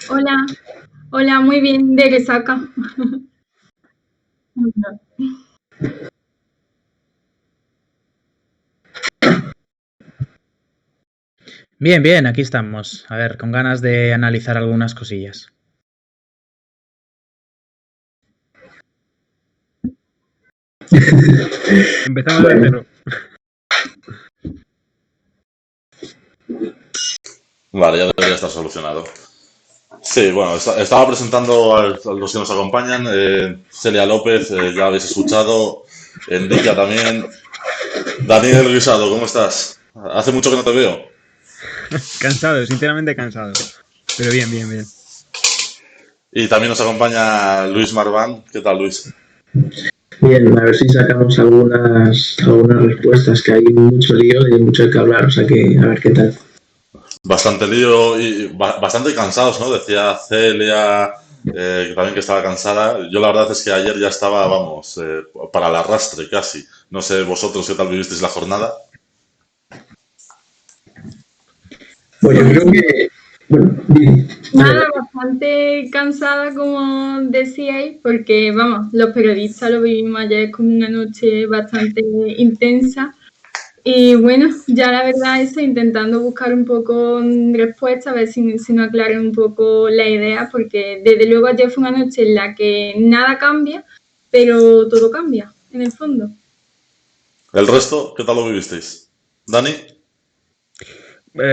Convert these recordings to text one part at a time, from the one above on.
Hola, hola, muy bien, ¿de qué saca? Bien, bien, aquí estamos. A ver, con ganas de analizar algunas cosillas. Empezamos de cero. Vale, ya debería estar solucionado. Sí, bueno, estaba presentando a los que nos acompañan. Celia López, ya habéis escuchado. Enrique también. Daniel Guisado, ¿cómo estás? Hace mucho que no te veo. Cansado, sinceramente cansado. Pero bien, bien, bien. Y también nos acompaña Luis Marván. ¿Qué tal, Luis? Bien, a ver si sacamos algunas respuestas, que hay mucho lío y hay mucho que hablar, o sea que a ver qué tal. Bastante lío y bastante cansados, ¿no? Decía Celia que también que estaba cansada. Yo la verdad es que ayer ya estaba, vamos, para el arrastre casi. No sé vosotros qué tal vivisteis la jornada. Bueno, yo creo que... Bueno, Nada, bastante cansada, como decíais, porque, vamos, los periodistas lo vivimos ayer como una noche bastante intensa. Y bueno, ya la verdad eso, intentando buscar un poco respuesta, a ver si nos aclaran un poco la idea, porque desde luego ayer fue una noche en la que nada cambia, pero todo cambia, en el fondo. ¿El resto qué tal lo vivisteis? ¿Dani?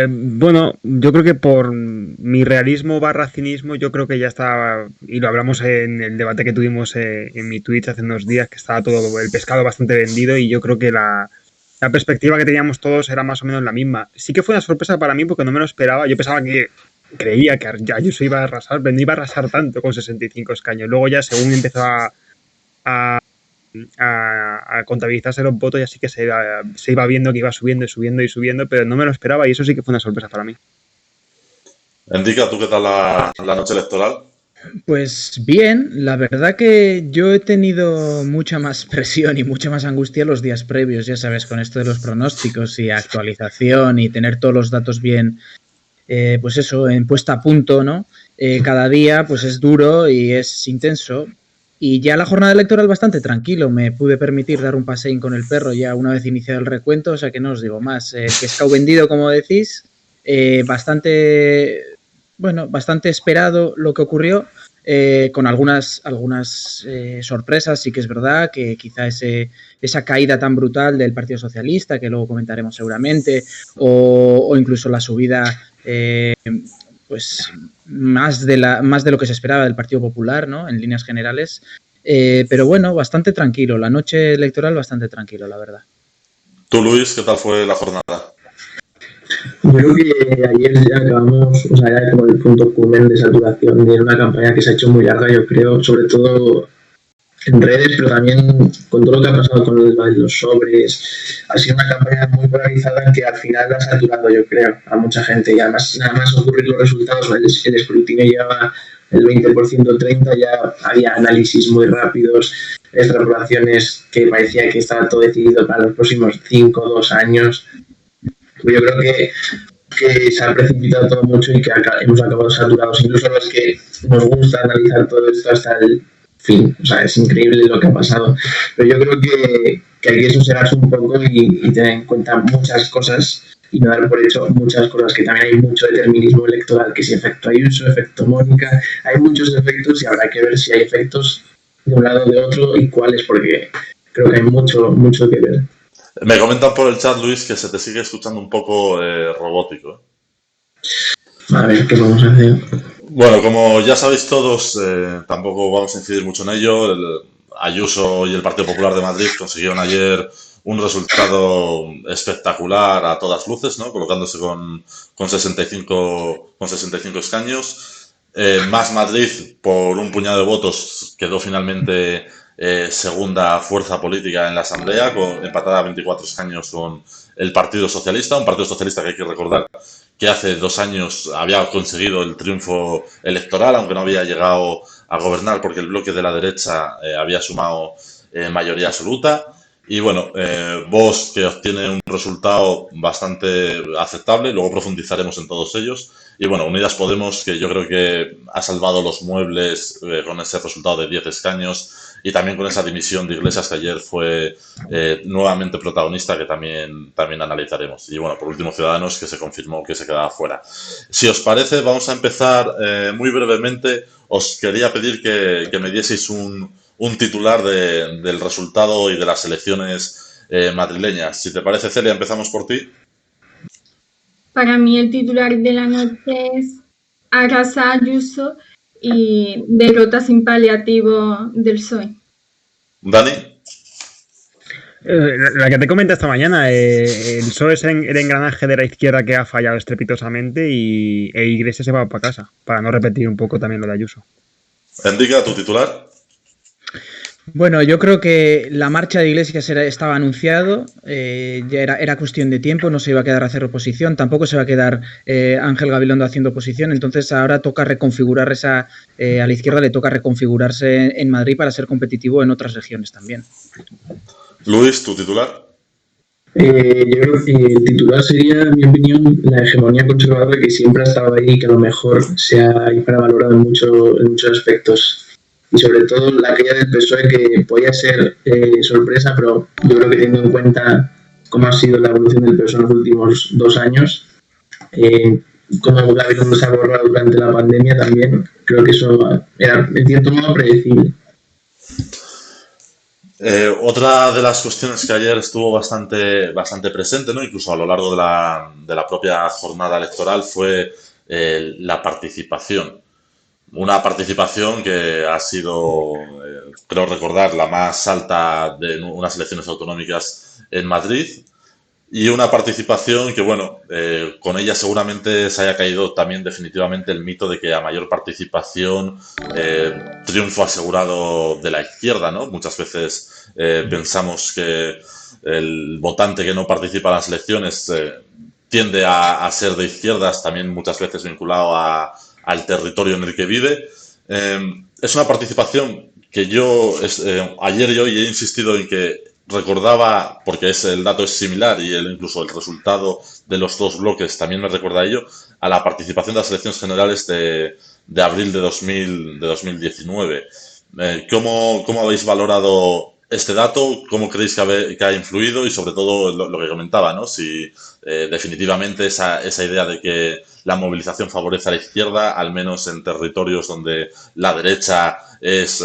Bueno, yo creo que por mi realismo barra cinismo, yo creo que ya está, y lo hablamos en el debate que tuvimos en mi Twitch hace unos días, que estaba todo el pescado bastante vendido y yo creo que la perspectiva que teníamos todos era más o menos la misma. Sí que fue una sorpresa para mí porque no me lo esperaba. Yo pensaba que creía que Ayuso iba a arrasar, pero no iba a arrasar tanto con 65 escaños. Luego ya según empezó a contabilizarse los votos y así que se iba viendo que iba subiendo y subiendo y subiendo, pero no me lo esperaba y eso sí que fue una sorpresa para mí. Enrique, ¿tú qué tal la noche electoral? Pues bien, la verdad que yo he tenido mucha más presión y mucha más angustia los días previos, ya sabes, con esto de los pronósticos y actualización y tener todos los datos bien, pues eso, en puesta a punto, ¿no? Cada día pues es duro y es intenso. Y ya la jornada electoral bastante tranquilo, me pude permitir dar un paseín con el perro ya una vez iniciado el recuento, o sea que no os digo más. El pescado vendido, como decís, bastante, bueno, bastante esperado lo que ocurrió, con algunas sorpresas, sí que es verdad que quizá esa caída tan brutal del Partido Socialista, que luego comentaremos seguramente, o incluso la subida, pues más de lo que se esperaba del Partido Popular, ¿no? En líneas generales. Pero bueno, bastante tranquilo. La noche electoral bastante tranquilo, la verdad. Tú, Luis, ¿qué tal fue la jornada? yo creo que ayer ya acabamos, o sea, ya como el punto culmen de saturación de una campaña que se ha hecho muy larga, yo creo, sobre todo en redes, pero también con todo lo que ha pasado con los sobres. Ha sido una campaña muy polarizada que al final ha saturado, yo creo, a mucha gente. Y además, nada más ocurrir los resultados, el escrutinio lleva el 20%, 30%, ya había análisis muy rápidos, extrapolaciones que parecía que estaba todo decidido para los próximos 5 o 2 años. Yo creo que se ha precipitado todo mucho y que hemos acabado saturados, incluso los que nos gusta analizar todo esto hasta el fin. O sea, es increíble lo que ha pasado. Pero yo creo que hay que sosegarse un poco y tener en cuenta muchas cosas y no dar por hecho muchas cosas, que también hay mucho determinismo electoral, que si efecto Ayuso, efecto Mónica, hay muchos efectos y habrá que ver si hay efectos de un lado o de otro y cuáles, porque creo que hay mucho que ver. Me comentan por el chat, Luis, que se te sigue escuchando un poco robótico. A ver qué vamos a hacer. Bueno, como ya sabéis todos, tampoco vamos a incidir mucho en ello. Ayuso y el Partido Popular de Madrid consiguieron ayer un resultado espectacular a todas luces, ¿no? Colocándose con 65 escaños. Más Madrid, por un puñado de votos, quedó finalmente segunda fuerza política en la Asamblea, empatada a 24 escaños con el Partido Socialista, un Partido Socialista que hay que recordar que hace 2 años había conseguido el triunfo electoral, aunque no había llegado a gobernar porque el bloque de la derecha había sumado mayoría absoluta. Y bueno, Bosch, que obtiene un resultado bastante aceptable, luego profundizaremos en todos ellos. Y bueno, Unidas Podemos, que yo creo que ha salvado los muebles con ese resultado de 10 escaños y también con esa dimisión de Iglesias, que ayer fue nuevamente protagonista, que también analizaremos. Y bueno, por último, Ciudadanos, que se confirmó que se quedaba fuera. Si os parece, vamos a empezar muy brevemente. Os quería pedir que me dieseis un titular del resultado y de las elecciones madrileñas. Si te parece, Celia, empezamos por ti. Para mí el titular de la noche es Arrasa Ayuso y derrota sin paliativo del PSOE. Dani. La que te comenté esta mañana, el PSOE es el engranaje de la izquierda que ha fallado estrepitosamente e Iglesias se va para casa, para no repetir un poco también lo de Ayuso. Enrique, tu titular. Bueno, yo creo que la marcha de Iglesias estaba anunciado, ya era cuestión de tiempo, no se iba a quedar a hacer oposición, tampoco se va a quedar Ángel Gabilondo haciendo oposición, entonces ahora toca reconfigurar a la izquierda le toca reconfigurarse en Madrid para ser competitivo en otras regiones también. Luis, tu titular. Yo creo que el titular sería, en mi opinión, la hegemonía conservadora que siempre ha estado ahí y que a lo mejor se ha infravalorado en muchos aspectos. Y sobre todo la caída del PSOE, que podía ser sorpresa, pero yo creo que teniendo en cuenta cómo ha sido la evolución del PSOE en los últimos 2 años, cómo Gabilondo se ha borrado durante la pandemia también, creo que eso era en cierto modo predecible. Otra de las cuestiones que ayer estuvo bastante presente, ¿no? Incluso a lo largo de la propia jornada electoral, fue la participación. Una participación que ha sido, creo recordar, la más alta de unas elecciones autonómicas en Madrid. Y una participación que, bueno, con ella seguramente se haya caído también definitivamente el mito de que a mayor participación, triunfo asegurado de la izquierda, ¿no? Muchas veces pensamos que el votante que no participa en las elecciones tiende a ser de izquierdas, también muchas veces vinculado al territorio en el que vive. Es una participación que yo ayer y hoy he insistido en que recordaba, porque el dato es similar y incluso el resultado de los dos bloques también me recuerda a ello, a la participación de las elecciones generales de abril de 2019. ¿Cómo habéis valorado este dato? ¿Cómo creéis que ha influido? Y sobre todo lo que comentaba, ¿no? Si definitivamente esa idea de que la movilización favorece a la izquierda, al menos en territorios donde la derecha es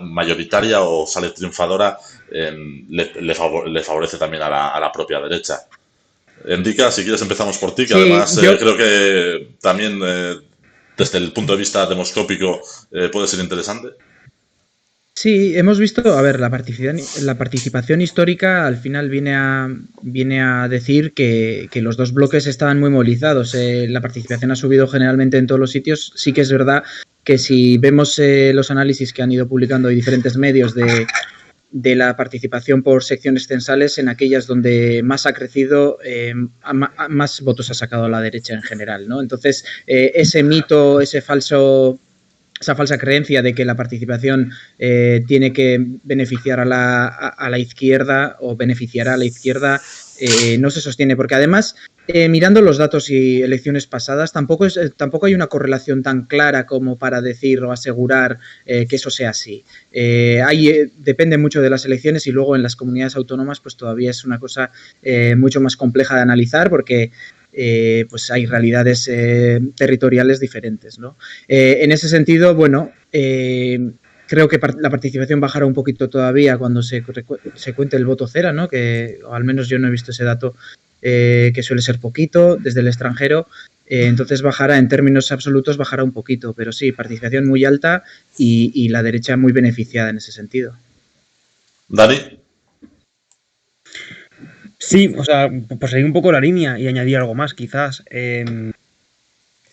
mayoritaria o sale triunfadora, le favorece también a la propia derecha. Enrique, si quieres empezamos por ti, que sí, además creo que también desde el punto de vista demoscópico puede ser interesante. Sí, hemos visto, a ver, la participación histórica al final viene a decir que los dos bloques estaban muy movilizados. La participación ha subido generalmente en todos los sitios. Sí que es verdad que si vemos los análisis que han ido publicando diferentes medios de la participación por secciones censales, en aquellas donde más ha crecido, más votos ha sacado la derecha en general, ¿no? Entonces, ese mito, esa falsa creencia de que la participación tiene que beneficiar a la izquierda o beneficiará a la izquierda no se sostiene, porque además mirando los datos y elecciones pasadas tampoco hay una correlación tan clara como para decir o asegurar que eso sea así. Depende mucho de las elecciones y luego en las comunidades autónomas pues todavía es una cosa mucho más compleja de analizar porque pues hay realidades territoriales diferentes, ¿no? En ese sentido, bueno, creo que la participación bajará un poquito todavía cuando se cuente el voto cera, ¿no? Que o al menos yo no he visto ese dato, que suele ser poquito desde el extranjero. Entonces bajará, en términos absolutos bajará un poquito, pero sí, participación muy alta y la derecha muy beneficiada en ese sentido. Dani. Sí, o sea, por seguir un poco la línea y añadir algo más, quizás.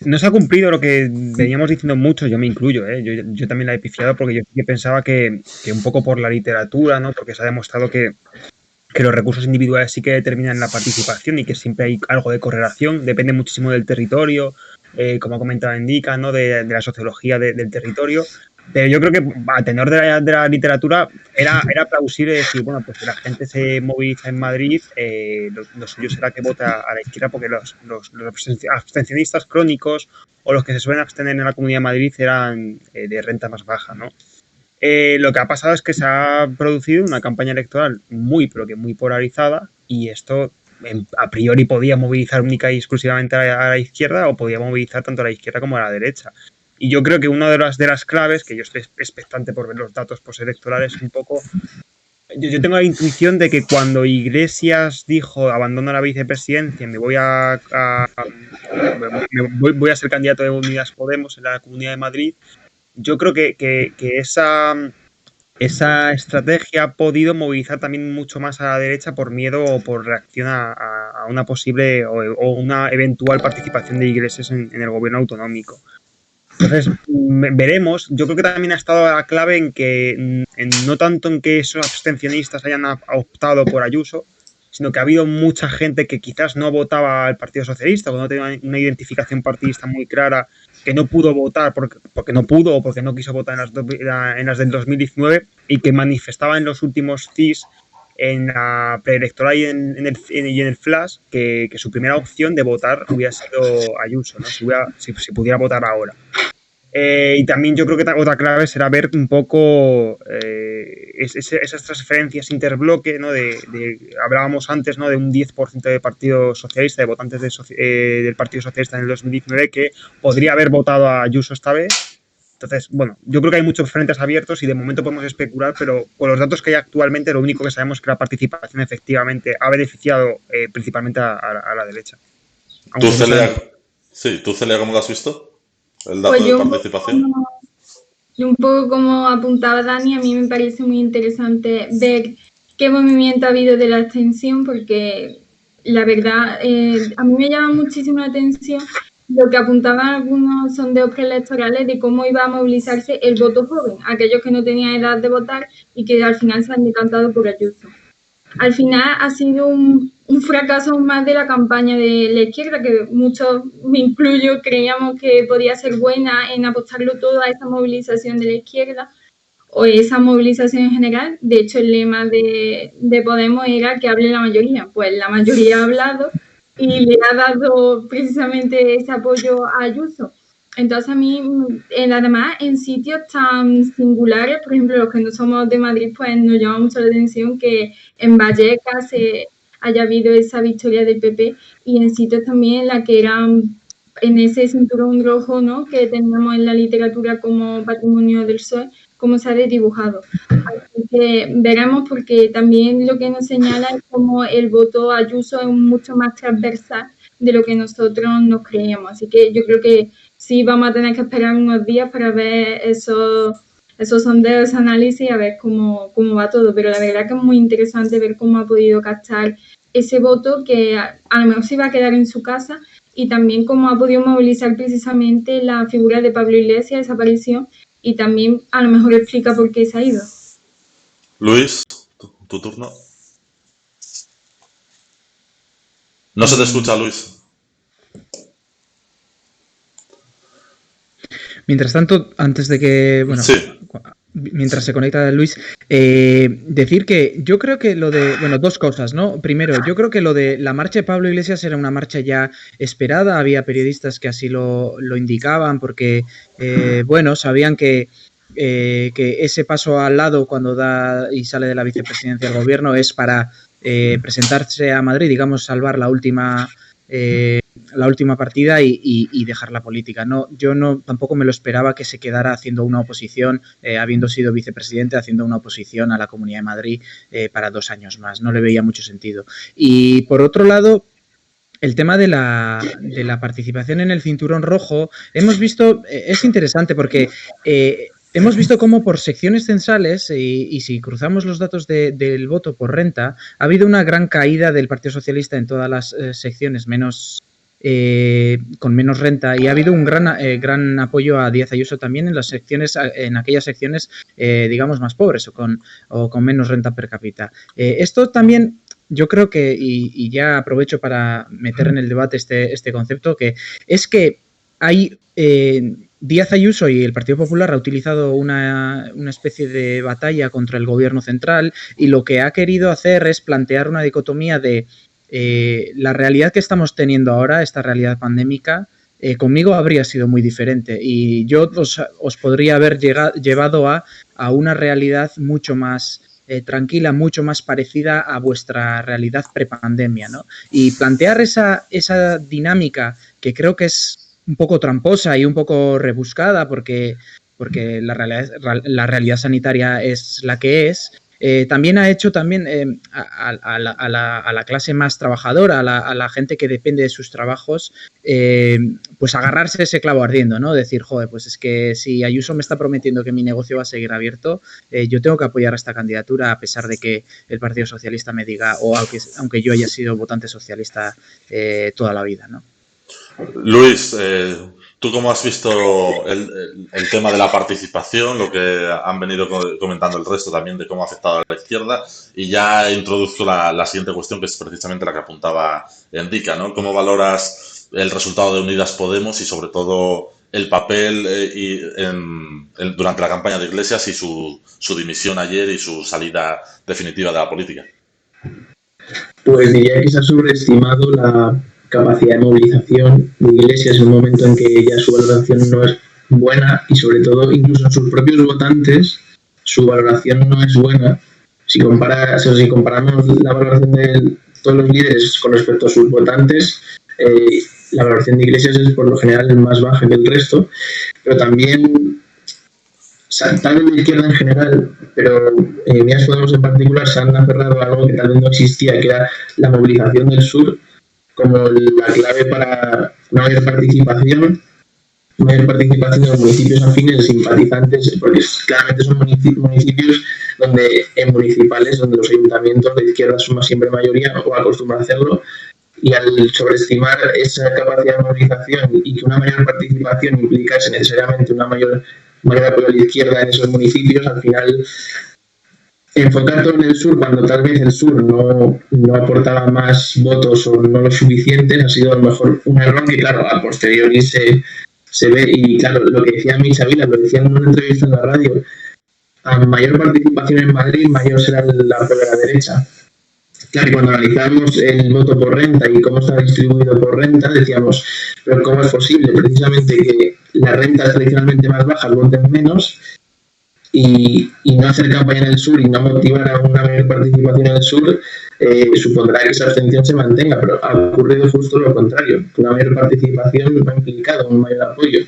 No se ha cumplido lo que veníamos diciendo mucho, yo me incluyo, yo también la he pifiado porque yo pensaba que un poco por la literatura, ¿no? Porque se ha demostrado que los recursos individuales sí que determinan la participación y que siempre hay algo de correlación, depende muchísimo del territorio, como ha comentado Indica, ¿no? De la sociología del territorio. Pero yo creo que a tenor de la literatura era plausible decir, bueno, pues si la gente se moviliza en Madrid, lo suyo será que vote a la izquierda porque los abstencionistas crónicos o los que se suelen abstener en la Comunidad de Madrid eran de renta más baja, ¿no? Lo que ha pasado es que se ha producido una campaña electoral pero que muy polarizada y esto a priori podía movilizar única y exclusivamente a la izquierda o podía movilizar tanto a la izquierda como a la derecha. Y yo creo que una de las claves, que yo estoy expectante por ver los datos postelectorales un poco, yo tengo la intuición de que cuando Iglesias dijo abandono la vicepresidencia, voy a ser candidato de Unidas Podemos en la Comunidad de Madrid, yo creo que esa estrategia ha podido movilizar también mucho más a la derecha por miedo o por reacción a una posible o una eventual participación de Iglesias en el gobierno autonómico. Entonces, veremos. Yo creo que también ha estado la clave en que, no tanto en que esos abstencionistas hayan optado por Ayuso, sino que ha habido mucha gente que quizás no votaba al Partido Socialista o no tenía una identificación partidista muy clara, que no pudo votar porque no pudo o porque no quiso votar en las del 2019 y que manifestaba en los últimos CIS, en la preelectoral y en el flash, que su primera opción de votar hubiera sido Ayuso, ¿no? Si pudiera votar ahora. Y también yo creo que otra clave será ver un poco esas transferencias interbloque, ¿no? Hablábamos antes, ¿no?, de un 10% del Partido Socialista, de votantes del Partido Socialista en el 2019 que podría haber votado a Ayuso esta vez. Entonces, bueno, yo creo que hay muchos frentes abiertos y de momento podemos especular, pero con los datos que hay actualmente lo único que sabemos es que la participación efectivamente ha beneficiado principalmente a la derecha. ¿Tú, Celia, cómo lo has visto? El dato de participación. Y un poco como apuntaba Dani, a mí me parece muy interesante ver qué movimiento ha habido de la abstención, porque la verdad, a mí me llama muchísimo la atención lo que apuntaban algunos sondeos preelectorales de cómo iba a movilizarse el voto joven, aquellos que no tenían edad de votar y que al final se han decantado por Ayuso. Al final ha sido un fracaso más de la campaña de la izquierda, que muchos, me incluyo, creíamos que podía ser buena en apostarlo todo a esa movilización de la izquierda o esa movilización en general. De hecho, el lema de Podemos era que hable la mayoría. Pues la mayoría ha hablado y le ha dado precisamente ese apoyo a Ayuso. Entonces, a mí, además, en sitios tan singulares, por ejemplo, los que no somos de Madrid, pues nos llama mucho la atención que en Vallecas haya habido esa victoria del PP y en sitios también en la que eran en ese cinturón rojo, ¿no?, que tenemos en la literatura como patrimonio del PSOE, cómo se ha desdibujado. Así que veremos, porque también lo que nos señala es como el voto Ayuso es mucho más transversal de lo que nosotros nos creíamos. Así que yo creo que sí vamos a tener que esperar unos días para ver esos sondeos, ese análisis, a ver cómo va todo. Pero la verdad que es muy interesante ver cómo ha podido captar ese voto que a lo mejor se iba a quedar en su casa, y también cómo ha podido movilizar precisamente la figura de Pablo Iglesias, esa aparición, y también a lo mejor explica por qué se ha ido. Luis, tu turno. No se te escucha, Luis. Mientras tanto, antes de que, bueno, sí, mientras se conecta Luis, decir que yo creo que lo de, bueno, dos cosas, ¿no? Primero, yo creo que lo de la marcha de Pablo Iglesias era una marcha ya esperada, había periodistas que así lo indicaban, porque, bueno, sabían que ese paso al lado cuando da y sale de la vicepresidencia del gobierno es para presentarse a Madrid, digamos, salvar la última partida y dejar la política. No, yo tampoco me lo esperaba que se quedara haciendo una oposición, habiendo sido vicepresidente, haciendo una oposición a la Comunidad de Madrid para 2 años más. No le veía mucho sentido. Y por otro lado, el tema de la participación en el cinturón rojo, hemos visto, es interesante porque hemos visto cómo por secciones censales, y si cruzamos los datos del voto por renta, ha habido una gran caída del Partido Socialista en todas las secciones con menos renta, y ha habido un gran apoyo a Díaz Ayuso también en aquellas secciones digamos más pobres o con menos renta per cápita. Esto también yo creo que, y ya aprovecho para meter en el debate este concepto, que es que hay Díaz Ayuso y el Partido Popular ha utilizado una especie de batalla contra el gobierno central y lo que ha querido hacer es plantear una dicotomía de la realidad que estamos teniendo ahora, esta realidad pandémica, conmigo habría sido muy diferente y yo os podría haber llevado a una realidad mucho más tranquila, mucho más parecida a vuestra realidad prepandemia, ¿no? Y plantear esa dinámica que creo que es un poco tramposa y un poco rebuscada porque la realidad sanitaria es la que es. También ha hecho a la clase más trabajadora, a la gente que depende de sus trabajos, pues agarrarse ese clavo ardiendo, ¿no? Decir, joder, pues es que si Ayuso me está prometiendo que mi negocio va a seguir abierto, yo tengo que apoyar a esta candidatura a pesar de que el Partido Socialista me diga, o aunque yo haya sido votante socialista toda la vida, ¿no? Luis, ¿tú cómo has visto el tema de la participación, lo que han venido comentando el resto también de cómo ha afectado a la izquierda? Y ya introduzco la siguiente cuestión, que es precisamente la que apuntaba Enrica, ¿no? ¿Cómo valoras el resultado de Unidas Podemos y sobre todo el papel durante la campaña de Iglesias y su dimisión ayer y su salida definitiva de la política? Pues diría que se ha sobreestimado la capacidad de movilización de Iglesias en un momento en que ya su valoración no es buena y sobre todo incluso en sus propios votantes su valoración no es buena. Si comparamos la valoración de todos los líderes con respecto a sus votantes, la valoración de Iglesias es por lo general más baja que el resto, pero también tal vez la izquierda en general, pero Unidas Podemos en particular se han aferrado a algo que tal vez no existía, que era la movilización del sur como la clave para una mayor participación de los municipios afines, simpatizantes, porque claramente son municipios donde en municipales, donde los ayuntamientos de izquierda suman siempre mayoría o acostumbran a hacerlo, y al sobreestimar esa capacidad de movilización y que una mayor participación implicase necesariamente una mayor apoyo a la izquierda en esos municipios, al final enfocar todo en el sur cuando tal vez el sur no aportaba más votos o no lo suficientes ha sido a lo mejor un error que claro, a posteriori se ve y claro, lo que decía Misa Vila, lo decía en una entrevista en la radio, a mayor participación en Madrid, mayor será el apoyo de la derecha. Claro, y cuando analizamos el voto por renta y cómo está distribuido por renta, decíamos, pero ¿cómo es posible precisamente que las rentas tradicionalmente más bajas voten menos y no hacer campaña en el sur y no motivar a una mayor participación en el sur supondrá que esa abstención se mantenga, pero ha ocurrido justo lo contrario, que una mayor participación ha implicado un mayor apoyo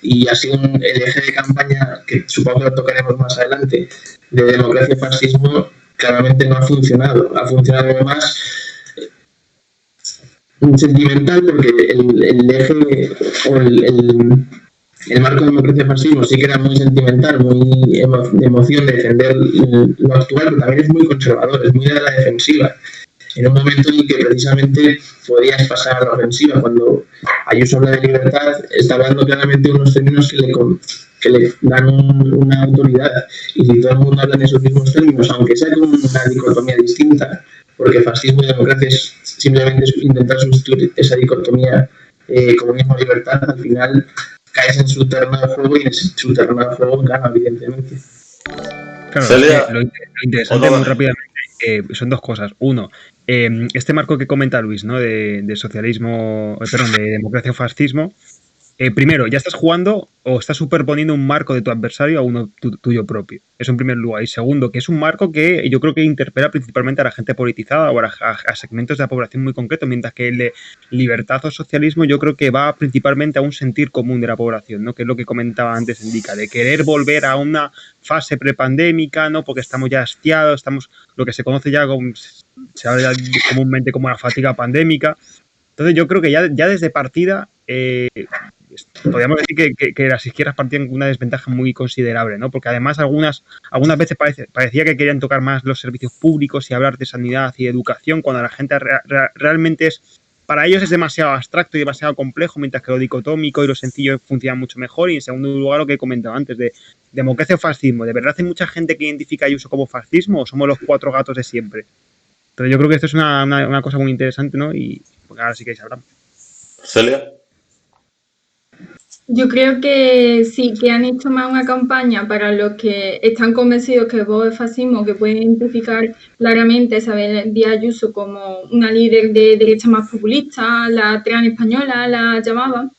y ha sido el eje de campaña, que supongo que lo tocaremos más adelante, de democracia y fascismo, claramente no ha funcionado más sentimental porque el eje o el marco de democracia y fascismo sí que era muy sentimental, muy de emoción de defender lo actual, pero también es muy conservador, es muy de la defensiva. En un momento en el que precisamente podías pasar a la ofensiva, cuando Ayuso habla de libertad, está hablando claramente de unos términos que le dan una autoridad. Y si todo el mundo habla en esos mismos términos, aunque sea con una dicotomía distinta, porque fascismo y democracia es simplemente intentar sustituir esa dicotomía comunismo-libertad, al final caes en su terreno de juego y en su terreno de juego gana, evidentemente. Claro, es que lo interesante muy rápidamente son dos cosas. Uno, este marco que comenta Luis, ¿no? De socialismo, de democracia o fascismo. Primero, ya estás jugando o estás superponiendo un marco de tu adversario a uno tuyo propio. Eso en primer lugar. Y segundo, que es un marco que yo creo que interpela principalmente a la gente politizada o a segmentos de la población muy concretos, mientras que el de libertad o socialismo yo creo que va principalmente a un sentir común de la población, ¿no? Que es lo que comentaba antes Enrica, de querer volver a una fase prepandémica, ¿no? Porque estamos ya hastiados, estamos lo que se conoce ya se habla comúnmente como la fatiga pandémica. Entonces yo creo que ya desde partida podríamos decir que las izquierdas partían con una desventaja muy considerable, ¿no? Porque además algunas veces parecía que querían tocar más los servicios públicos y hablar de sanidad y educación, cuando la gente realmente para ellos es demasiado abstracto y demasiado complejo, mientras que lo dicotómico y lo sencillo funciona mucho mejor. Y en segundo lugar, lo que he comentado antes de democracia o fascismo. ¿De verdad hay mucha gente que identifica a Ayuso como fascismo o somos los cuatro gatos de siempre? Entonces yo creo que esto es una cosa muy interesante, ¿no? Y pues ahora sí que hablamos. Celia. Yo creo que sí, que han hecho más una campaña para los que están convencidos que Vox es fascismo, que pueden identificar claramente a Isabel Díaz Ayuso como una líder de derecha más populista, la trans española la llamaban,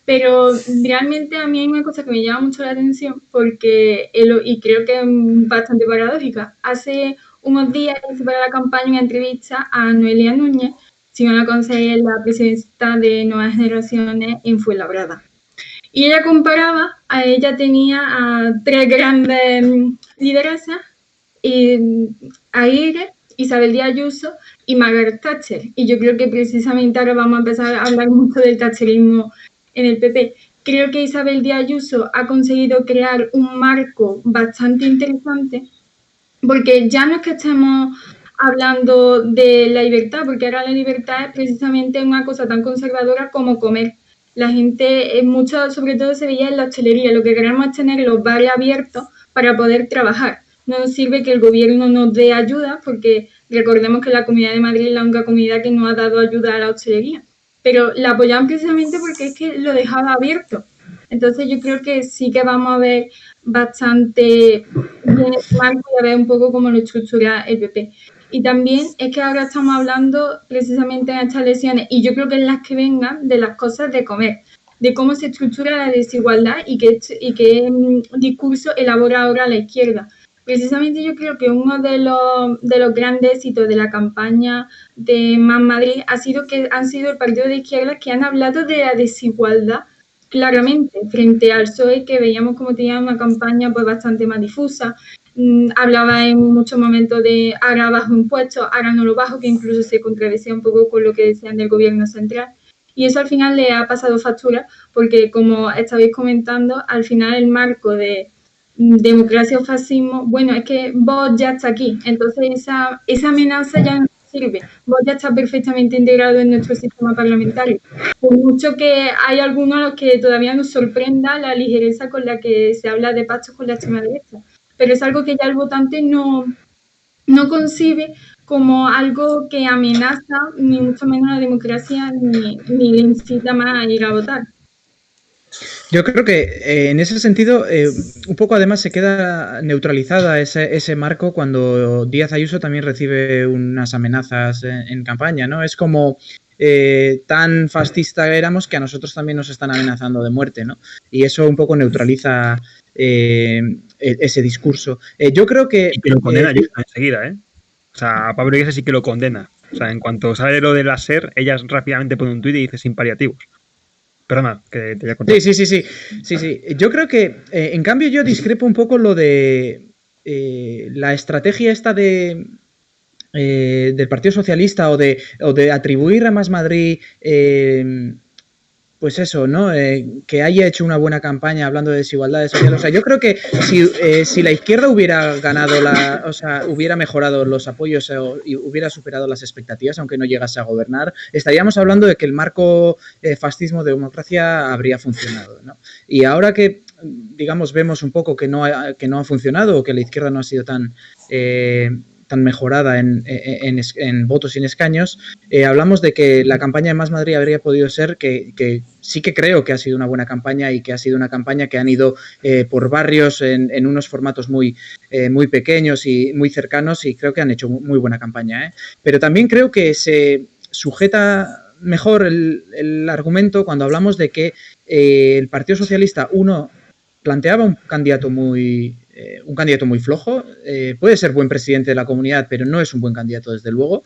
pero realmente a mí hay una cosa que me llama mucho la atención porque, y creo que es bastante paradójica, hace unos días hice para la campaña una entrevista a Noelia Núñez, si no la conocéis, la presidenta de Nuevas Generaciones en Fuenlabrada. Y ella comparaba, ella tenía a tres grandes lideresas, Aguirre, Isabel Díaz Ayuso y Margaret Thatcher. Y yo creo que precisamente ahora vamos a empezar a hablar mucho del thatcherismo en el PP. Creo que Isabel Díaz Ayuso ha conseguido crear un marco bastante interesante, porque ya no es que estemos hablando de la libertad, porque ahora la libertad es precisamente una cosa tan conservadora como comer. La gente, mucho, sobre todo se veía en la hostelería, lo que queremos es tener los bares abiertos para poder trabajar. No nos sirve que el gobierno nos dé ayuda, porque recordemos que la Comunidad de Madrid es la única comunidad que no ha dado ayuda a la hostelería, pero la apoyaban precisamente porque es que lo dejaba abierto. Entonces yo creo que sí que vamos a ver bastante bien el marco y a ver un poco cómo lo estructura el PP. Y también es que ahora estamos hablando precisamente en estas lecciones, y yo creo que en las que vengan, de las cosas de comer, de cómo se estructura la desigualdad y qué discurso elabora ahora la izquierda. Precisamente yo creo que uno de los grandes éxitos de la campaña de Más Madrid ha sido que han sido el partido de izquierda que han hablado de la desigualdad claramente, frente al PSOE, que veíamos como tenía una campaña pues bastante más difusa. Hablaba en muchos momentos de ahora bajo impuestos, ahora no lo bajo, que incluso se contradecía un poco con lo que decían del gobierno central. Y eso al final le ha pasado factura, porque como estabais comentando, al final el marco de democracia o fascismo, bueno, es que vos ya está aquí, entonces esa amenaza ya no sirve, vos ya está perfectamente integrado en nuestro sistema parlamentario. Por mucho que hay algunos a los que todavía nos sorprenda la ligereza con la que se habla de pactos con la extrema derecha, pero es algo que ya el votante no concibe como algo que amenaza ni mucho menos la democracia ni le incita más a ir a votar. Yo creo que en ese sentido, un poco además se queda neutralizada ese marco cuando Díaz Ayuso también recibe unas amenazas en campaña, ¿no? Es como tan fascista éramos que a nosotros también nos están amenazando de muerte, ¿no? Y eso un poco neutraliza ese discurso. Yo creo que... Y que lo condena enseguida, ¿eh? O sea, Pablo Iglesias sí que lo condena. O sea, en cuanto sale lo de la SER, ella rápidamente pone un tuit y dice sin paliativos. Perdona, que te voy a contar. Sí. Yo creo que, en cambio, yo discrepo un poco lo de la estrategia esta del Partido Socialista o de atribuir a Más Madrid, pues eso, ¿no? Que haya hecho una buena campaña hablando de desigualdades sociales. O sea, yo creo que si la izquierda hubiera ganado, hubiera mejorado los apoyos y hubiera superado las expectativas, aunque no llegase a gobernar, estaríamos hablando de que el marco fascismo de democracia habría funcionado, ¿no? Y ahora que, digamos, vemos un poco que no ha funcionado o que la izquierda no ha sido tan mejorada en votos y en escaños, hablamos de que la campaña de Más Madrid habría podido ser que sí que creo que ha sido una buena campaña y que ha sido una campaña que han ido por barrios en unos formatos muy pequeños y muy cercanos, y creo que han hecho muy buena campaña, ¿eh? Pero también creo que se sujeta mejor el argumento cuando hablamos de que el Partido Socialista, planteaba un candidato muy flojo, puede ser buen presidente de la comunidad, pero no es un buen candidato desde luego.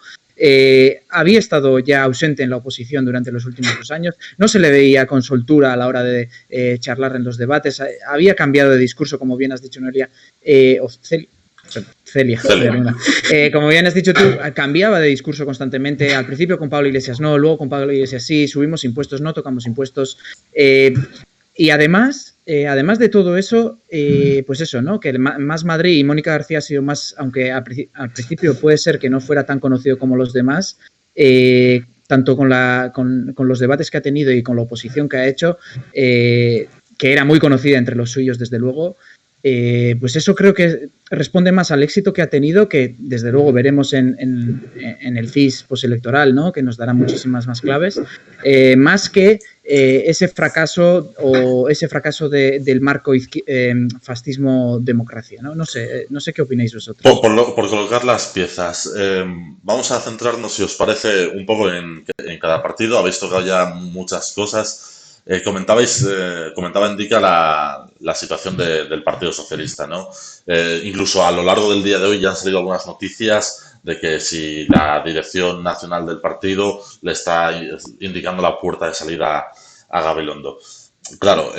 Había estado ya ausente en la oposición durante los últimos 2 años, no se le veía con soltura a la hora de charlar en los debates, había cambiado de discurso, como bien has dicho, Noelia, Celia. Como bien has dicho tú, cambiaba de discurso constantemente, al principio con Pablo Iglesias no, luego con Pablo Iglesias sí, subimos impuestos, no tocamos impuestos, y además de todo eso, pues eso, ¿no? Que Más Madrid y Mónica García ha sido más, aunque al principio puede ser que no fuera tan conocido como los demás, tanto con los debates que ha tenido y con la oposición que ha hecho, que era muy conocida entre los suyos, desde luego, pues eso creo que responde más al éxito que ha tenido, que desde luego veremos en el CIS postelectoral, ¿no? Que nos dará muchísimas más claves, más que ese fracaso del marco fascismo-democracia, ¿no? No sé qué opináis vosotros. Por colocar las piezas, vamos a centrarnos, si os parece, un poco en cada partido. Habéis tocado ya muchas cosas. Comentaba Indica la situación del Partido Socialista, ¿no? Incluso a lo largo del día de hoy ya han salido algunas noticias de que si la dirección nacional del partido le está indicando la puerta de salida a Gabilondo. Claro,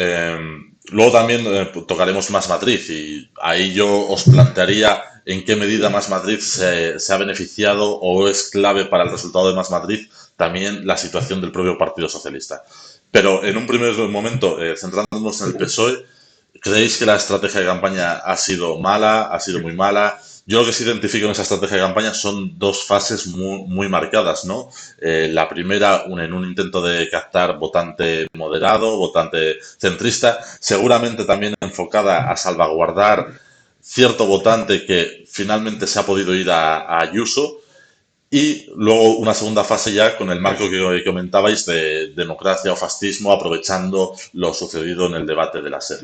luego también tocaremos Más Madrid y ahí yo os plantearía en qué medida Más Madrid se ha beneficiado o es clave para el resultado de Más Madrid también la situación del propio Partido Socialista. Pero en un primer momento, centrándonos en el PSOE, ¿creéis que la estrategia de campaña ha sido mala, ha sido muy mala? Yo lo que sí identifico en esa estrategia de campaña son dos fases muy marcadas, ¿no? La primera, en un intento de captar votante moderado, votante centrista, seguramente también enfocada a salvaguardar cierto votante que finalmente se ha podido ir a Ayuso, y luego una segunda fase ya con el marco que comentabais de democracia o fascismo, aprovechando lo sucedido en el debate de la SER.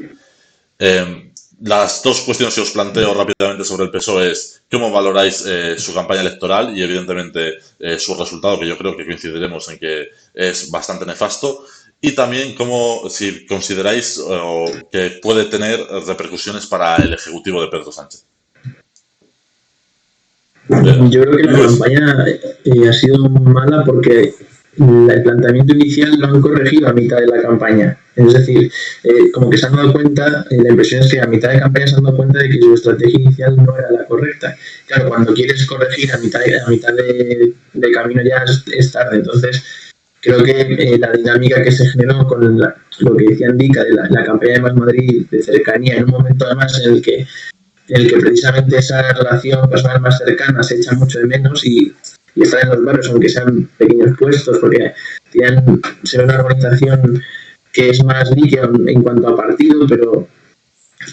Las dos cuestiones que os planteo rápidamente sobre el PSOE es cómo valoráis su campaña electoral y evidentemente su resultado, que yo creo que coincidiremos en que es bastante nefasto, y también si consideráis que puede tener repercusiones para el ejecutivo de Pedro Sánchez. Yo creo que la campaña ha sido mala porque el planteamiento inicial lo han corregido a mitad de la campaña. Es decir, como que se han dado cuenta, la impresión es que a mitad de campaña se han dado cuenta de que su estrategia inicial no era la correcta. Claro, cuando quieres corregir a mitad de camino ya es tarde. Entonces, creo que la dinámica que se generó con lo que decía Indica de la campaña de Más Madrid, de cercanía, en un momento además en el que precisamente esa relación personal más cercana se echa mucho de menos y estar en los barrios, aunque sean pequeños puestos, porque se ve una organización que es más líquida en cuanto a partido, pero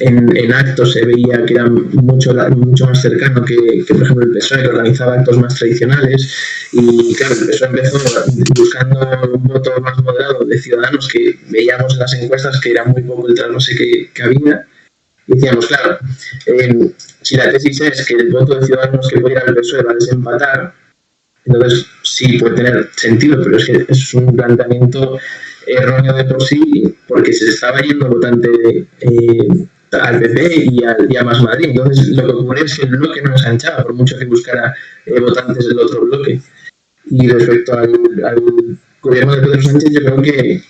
en actos se veía que era mucho más cercano que por ejemplo el PSOE, que organizaba actos más tradicionales. Y claro, el PSOE empezó buscando un voto más moderado de ciudadanos que veíamos en las encuestas que era muy poco el trasvase que había. Y decíamos, claro, si la tesis es que el voto de ciudadanos que puede ir al PSOE va a desempatar, entonces sí puede tener sentido, pero es que es un planteamiento erróneo de por sí, porque se estaba yendo votante al PP y a Más Madrid. Entonces lo que ocurre es que el bloque no ensanchaba, por mucho que buscara votantes del otro bloque. Y respecto al gobierno de Pedro Sánchez, yo creo que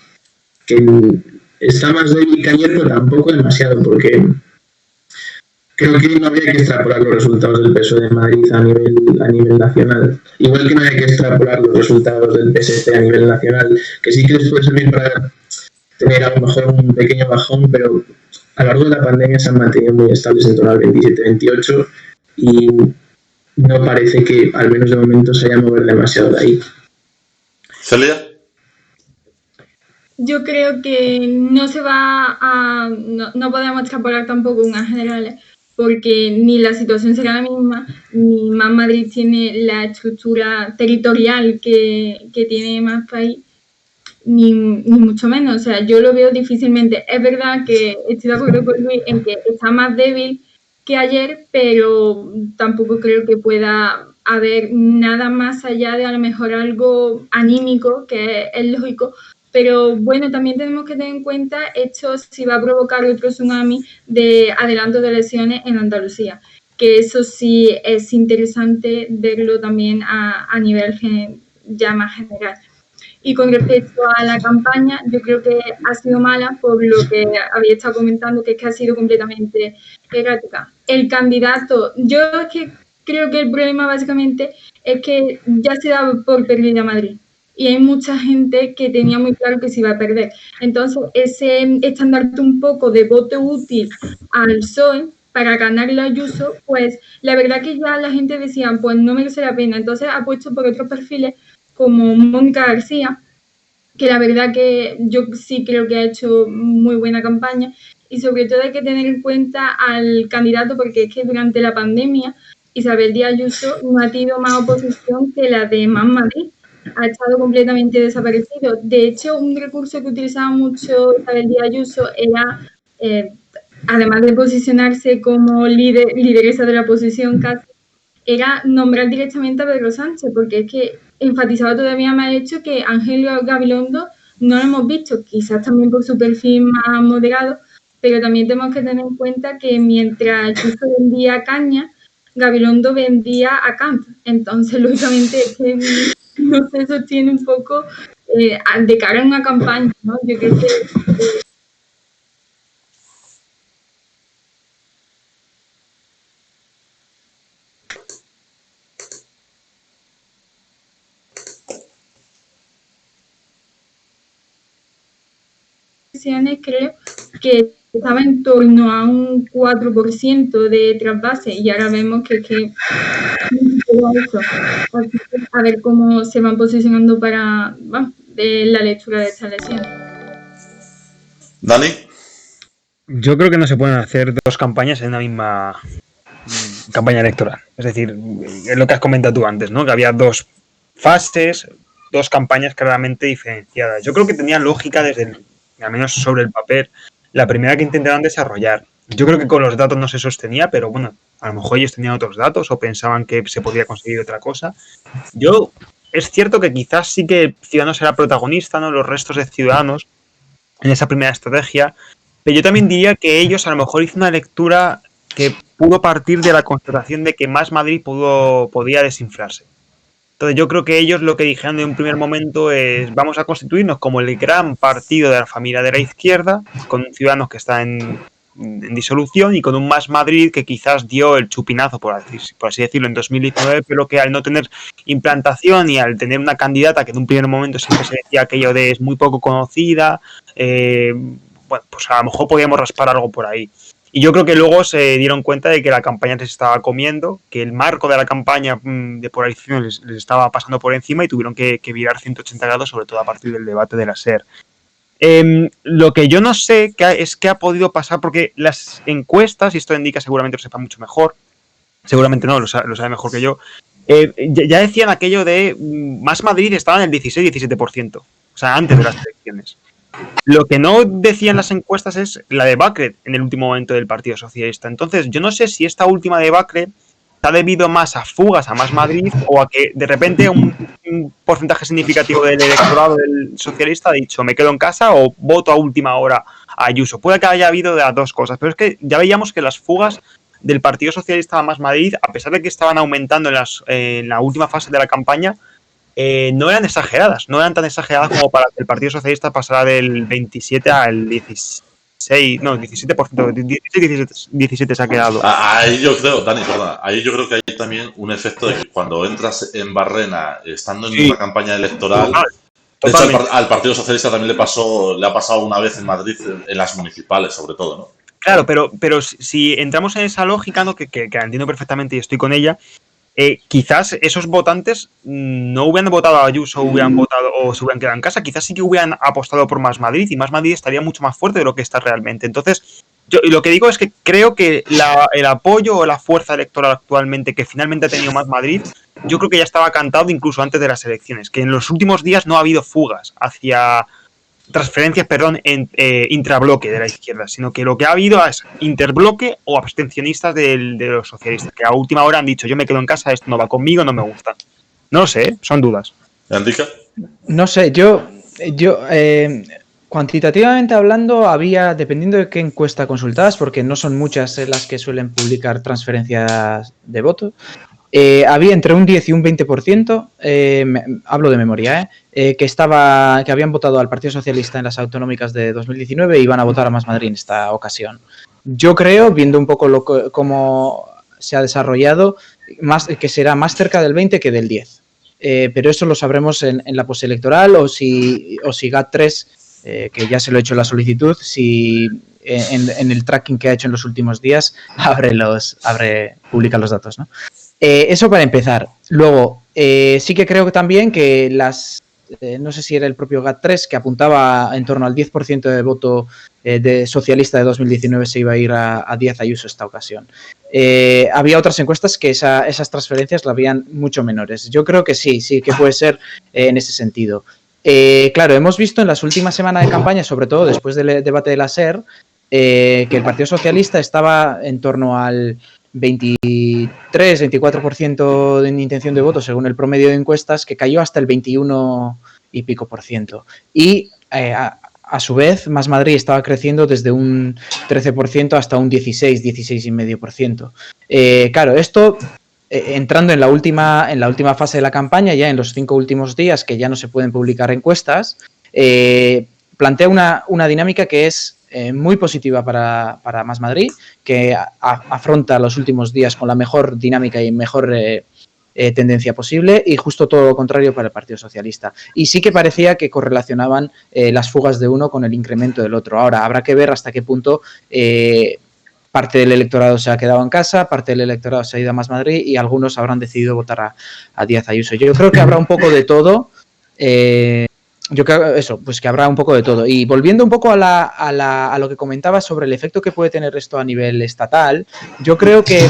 está más débil que ayer, pero tampoco demasiado, porque creo que no habría que extrapolar los resultados del PSOE de Madrid a nivel nacional. Igual que no hay que extrapolar los resultados del PSC a nivel nacional, que sí que les puede servir para tener a lo mejor un pequeño bajón, pero a lo largo de la pandemia se han mantenido muy estables en torno al 27-28 y no parece que, al menos de momento, se vaya a mover demasiado de ahí. ¿Celia? Yo creo que no se va a... No podemos extrapolar tampoco unas generales, porque ni la situación será la misma, ni Más Madrid tiene la estructura territorial que tiene Más País, ni mucho menos. O sea, yo lo veo difícilmente. Es verdad que estoy de acuerdo con Luis en que está más débil que ayer, pero tampoco creo que pueda haber nada más allá de a lo mejor algo anímico, que es lógico. Pero bueno, también tenemos que tener en cuenta esto si va a provocar otro tsunami de adelanto de elecciones en Andalucía, que eso sí es interesante verlo también a nivel ya más general. Y con respecto a la campaña, yo creo que ha sido mala por lo que había estado comentando, que es que ha sido completamente errática. El candidato, yo es que creo que el problema básicamente es que ya se da por perdida Madrid. Y hay mucha gente que tenía muy claro que se iba a perder. Entonces, ese estandarte un poco de voto útil al PSOE para ganarle a Ayuso, pues la verdad que ya la gente decía, pues no merece la pena. Entonces, ha puesto por otros perfiles como Mónica García, que la verdad que yo sí creo que ha hecho muy buena campaña. Y sobre todo hay que tener en cuenta al candidato, porque es que durante la pandemia Isabel Díaz Ayuso no ha tenido más oposición que la de Más Madrid. ha estado completamente desaparecido. De hecho, un recurso que utilizaba mucho Isabel Díaz Ayuso era, además de posicionarse como lideresa de la oposición casi, era nombrar directamente a Pedro Sánchez, porque es que enfatizaba todavía más el hecho que Ángel Gabilondo no lo hemos visto, quizás también por su perfil más moderado, pero también tenemos que tener en cuenta que mientras Ayuso vendía caña, Gabilondo vendía a Camp. Entonces, lógicamente, es que no se sostiene un poco de cara a una campaña, ¿no? Yo creo que creo que estaba en torno a un 4% de trasvase y ahora vemos que eso. A ver cómo se van posicionando para de la lectura de esta lección. Dani. Yo creo que no se pueden hacer dos campañas en una misma campaña electoral. Es decir, es lo que has comentado tú antes, ¿no? Que había dos fases, dos campañas claramente diferenciadas. Yo creo que tenía lógica desde, al menos sobre el papel, la primera que intentaron desarrollar. Yo creo que con los datos no se sostenía, pero bueno, a lo mejor ellos tenían otros datos o pensaban que se podía conseguir otra cosa. Es cierto que quizás sí que Ciudadanos era protagonista, ¿no? Los restos de Ciudadanos en esa primera estrategia, pero yo también diría que ellos a lo mejor hicieron una lectura que pudo partir de la constatación de que Más Madrid podía desinflarse. Entonces yo creo que ellos lo que dijeron en un primer momento es vamos a constituirnos como el gran partido de la familia de la izquierda, con un Ciudadanos que está en disolución y con un Más Madrid que quizás dio el chupinazo, por así decirlo, en 2019, pero que al no tener implantación y al tener una candidata que en un primer momento siempre se decía aquello de es muy poco conocida, bueno, pues a lo mejor podíamos raspar algo por ahí. Y yo creo que luego se dieron cuenta de que la campaña les estaba comiendo, que el marco de la campaña de polarización les estaba pasando por encima y tuvieron que virar 180 grados, sobre todo a partir del debate de la SER. Lo que yo no sé es qué ha podido pasar, porque las encuestas, y esto indica seguramente lo sepa mucho mejor, seguramente no, lo sabe mejor que yo, ya decían aquello de Más Madrid estaba en el 16-17%, o sea, antes de las elecciones. Lo que no decían las encuestas es la debacle en el último momento del Partido Socialista. Entonces, yo no sé si esta última debacle ha debido más a fugas a Más Madrid o a que de repente un porcentaje significativo del electorado del socialista ha dicho me quedo en casa o voto a última hora a Ayuso. Puede que haya habido de las dos cosas, pero es que ya veíamos que las fugas del Partido Socialista a Más Madrid, a pesar de que estaban aumentando en la última fase de la campaña, no eran exageradas, no eran tan exageradas como para que el Partido Socialista pasara del 27 al 16, no, 17%, 17 se ha quedado. Ahí yo creo, Dani, perdona, ahí yo creo que hay también un efecto de que cuando entras en Barrena, estando en una campaña electoral, de hecho al Partido Socialista también le ha pasado una vez en Madrid, en las municipales sobre todo, ¿no? Claro, pero si entramos en esa lógica, ¿no? que entiendo perfectamente y estoy con ella, quizás esos votantes no hubieran votado a Ayuso o se hubieran quedado en casa, quizás sí que hubieran apostado por Más Madrid y Más Madrid estaría mucho más fuerte de lo que está realmente. Entonces, yo lo que digo es que creo que el apoyo o la fuerza electoral actualmente que finalmente ha tenido Más Madrid, yo creo que ya estaba cantado incluso antes de las elecciones, que en los últimos días no ha habido fugas hacia transferencias, intrabloque de la izquierda, sino que lo que ha habido es interbloque o abstencionistas de los socialistas, que a última hora han dicho yo me quedo en casa, esto no va conmigo, no me gusta. No lo sé, son dudas. ¿Enrique? No sé, yo cuantitativamente hablando había, dependiendo de qué encuesta consultabas, porque no son muchas las que suelen publicar transferencias de voto, había entre un 10 y un 20%, hablo de memoria, que habían votado al Partido Socialista en las autonómicas de 2019 y iban a votar a Más Madrid en esta ocasión. Yo creo, viendo un poco cómo se ha desarrollado, que será más cerca del 20 que del 10. Pero eso lo sabremos en la postelectoral o si GAT3, que ya se lo he hecho la solicitud, si en el tracking que ha hecho en los últimos días publica los datos, ¿no? Eso para empezar. Luego, sí que creo que también que las no sé si era el propio GAT3, que apuntaba en torno al 10% de voto de socialista de 2019 se iba a ir a Díaz Ayuso esta ocasión. Había otras encuestas que esas transferencias la veían mucho menores. Yo creo que sí que puede ser en ese sentido. Claro, hemos visto en las últimas semanas de campaña, sobre todo después del debate de la SER, que el Partido Socialista estaba en torno al 23-24% de intención de voto según el promedio de encuestas, que cayó hasta el 21 y pico por ciento. Y a su vez, Más Madrid estaba creciendo desde un 13% hasta un 16-16,5%. Claro, esto entrando en la última fase de la campaña, ya en los 5 últimos días que ya no se pueden publicar encuestas, plantea una dinámica que es muy positiva para Más Madrid, que afronta los últimos días con la mejor dinámica y mejor tendencia posible, y justo todo lo contrario para el Partido Socialista. Y sí que parecía que correlacionaban las fugas de uno con el incremento del otro. Ahora, habrá que ver hasta qué punto parte del electorado se ha quedado en casa, parte del electorado se ha ido a Más Madrid y algunos habrán decidido votar a Díaz Ayuso. Yo creo que habrá un poco de todo. Yo creo eso, pues que habrá un poco de todo. Y volviendo un poco a lo que comentaba sobre el efecto que puede tener esto a nivel estatal, yo creo que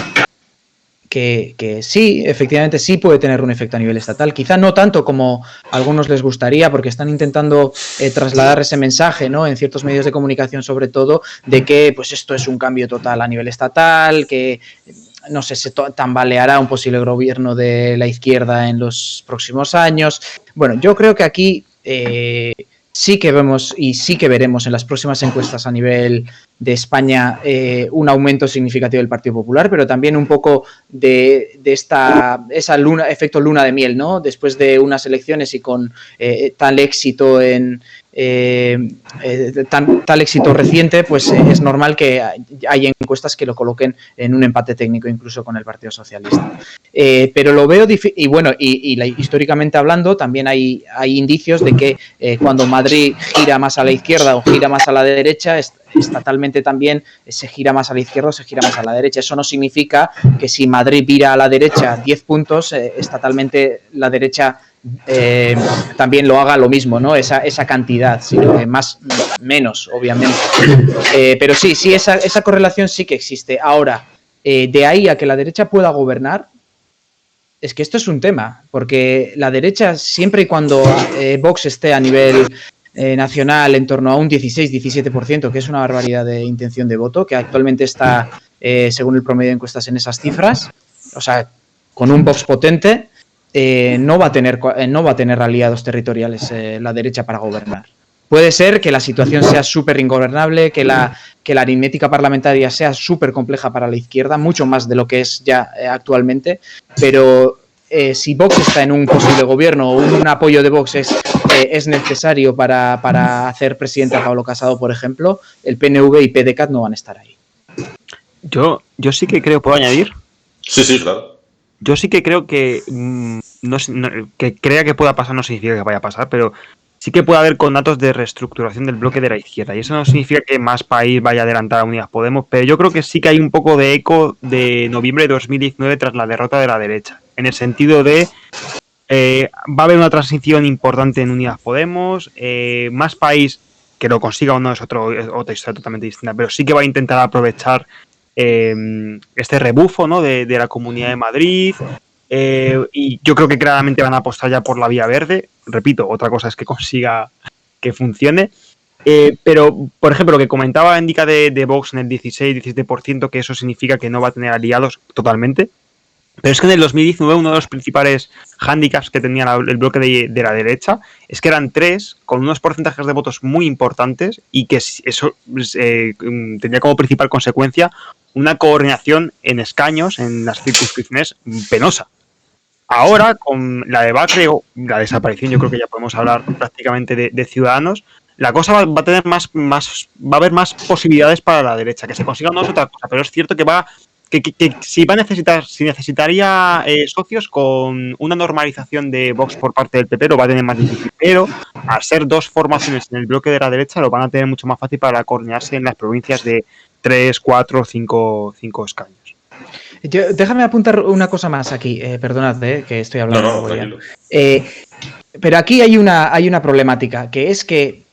sí, efectivamente sí puede tener un efecto a nivel estatal. Quizá no tanto como a algunos les gustaría, porque están intentando trasladar ese mensaje, ¿no?, en ciertos medios de comunicación, sobre todo, de que pues esto es un cambio total a nivel estatal, que no sé, se tambaleará un posible gobierno de la izquierda en los próximos años. Bueno, yo creo que aquí sí que vemos y sí que veremos en las próximas encuestas a nivel de España un aumento significativo del Partido Popular, pero también un poco de efecto luna de miel, ¿no? Después de unas elecciones y con tal éxito tal éxito reciente, pues es normal que haya encuestas que lo coloquen en un empate técnico incluso con el Partido Socialista. Pero lo veo difícil, y bueno, históricamente hablando, también hay indicios de que cuando Madrid gira más a la izquierda o gira más a la derecha, estatalmente también se gira más a la izquierda o se gira más a la derecha. Eso no significa que si Madrid vira a la derecha 10 puntos, estatalmente la derecha también lo haga lo mismo, ¿no? Esa cantidad, sino que menos, obviamente. Pero sí, esa correlación sí que existe. Ahora, de ahí a que la derecha pueda gobernar, es que esto es un tema, porque la derecha, siempre y cuando Vox esté a nivel nacional en torno a un 16-17%, que es una barbaridad de intención de voto, que actualmente está, según el promedio de encuestas, en esas cifras, o sea, con un Vox potente, no va a tener aliados territoriales la derecha para gobernar. Puede ser que la situación sea súper ingobernable, que la aritmética parlamentaria sea súper compleja para la izquierda, mucho más de lo que es ya actualmente, pero si Vox está en un posible gobierno o un apoyo de Vox es necesario para hacer presidente a Pablo Casado, por ejemplo, el PNV y PDeCAT no van a estar ahí. Yo sí que creo, ¿puedo añadir? Sí, claro. Yo sí que creo que que crea que pueda pasar no significa que vaya a pasar, pero sí que puede haber conatos de reestructuración del bloque de la izquierda. Y eso no significa que Más País vaya a adelantar a Unidas Podemos, pero yo creo que sí que hay un poco de eco de noviembre de 2019 tras la derrota de la derecha. En el sentido de va a haber una transición importante en Unidas Podemos, Más País, que lo consiga o no es otra historia totalmente distinta, pero sí que va a intentar aprovechar este rebufo, ¿no?, de la Comunidad de Madrid, y yo creo que claramente van a apostar ya por la vía verde. Repito, otra cosa es que consiga que funcione, pero por ejemplo lo que comentaba Indica de Vox en el 16-17%, que eso significa que no va a tener aliados totalmente, pero es que en el 2019 uno de los principales hándicaps que tenía el bloque de la derecha es que eran 3 con unos porcentajes de votos muy importantes, y que eso tenía como principal consecuencia una coordinación en escaños en las circunscripciones penosa. Ahora, con la debacle o la desaparición, yo creo que ya podemos hablar prácticamente de Ciudadanos, la cosa va a tener va a haber más posibilidades para la derecha. Que se consiga no es otra cosa, pero es cierto que si necesitaría socios, con una normalización de Vox por parte del PP lo va a tener más difícil, pero al ser 2 formaciones en el bloque de la derecha lo van a tener mucho más fácil para coordinarse en las provincias de 3, 4, 5 escaños. Déjame apuntar una cosa más aquí. Perdonad, que estoy hablando. No, tranquilo. Pero aquí hay una problemática, que es que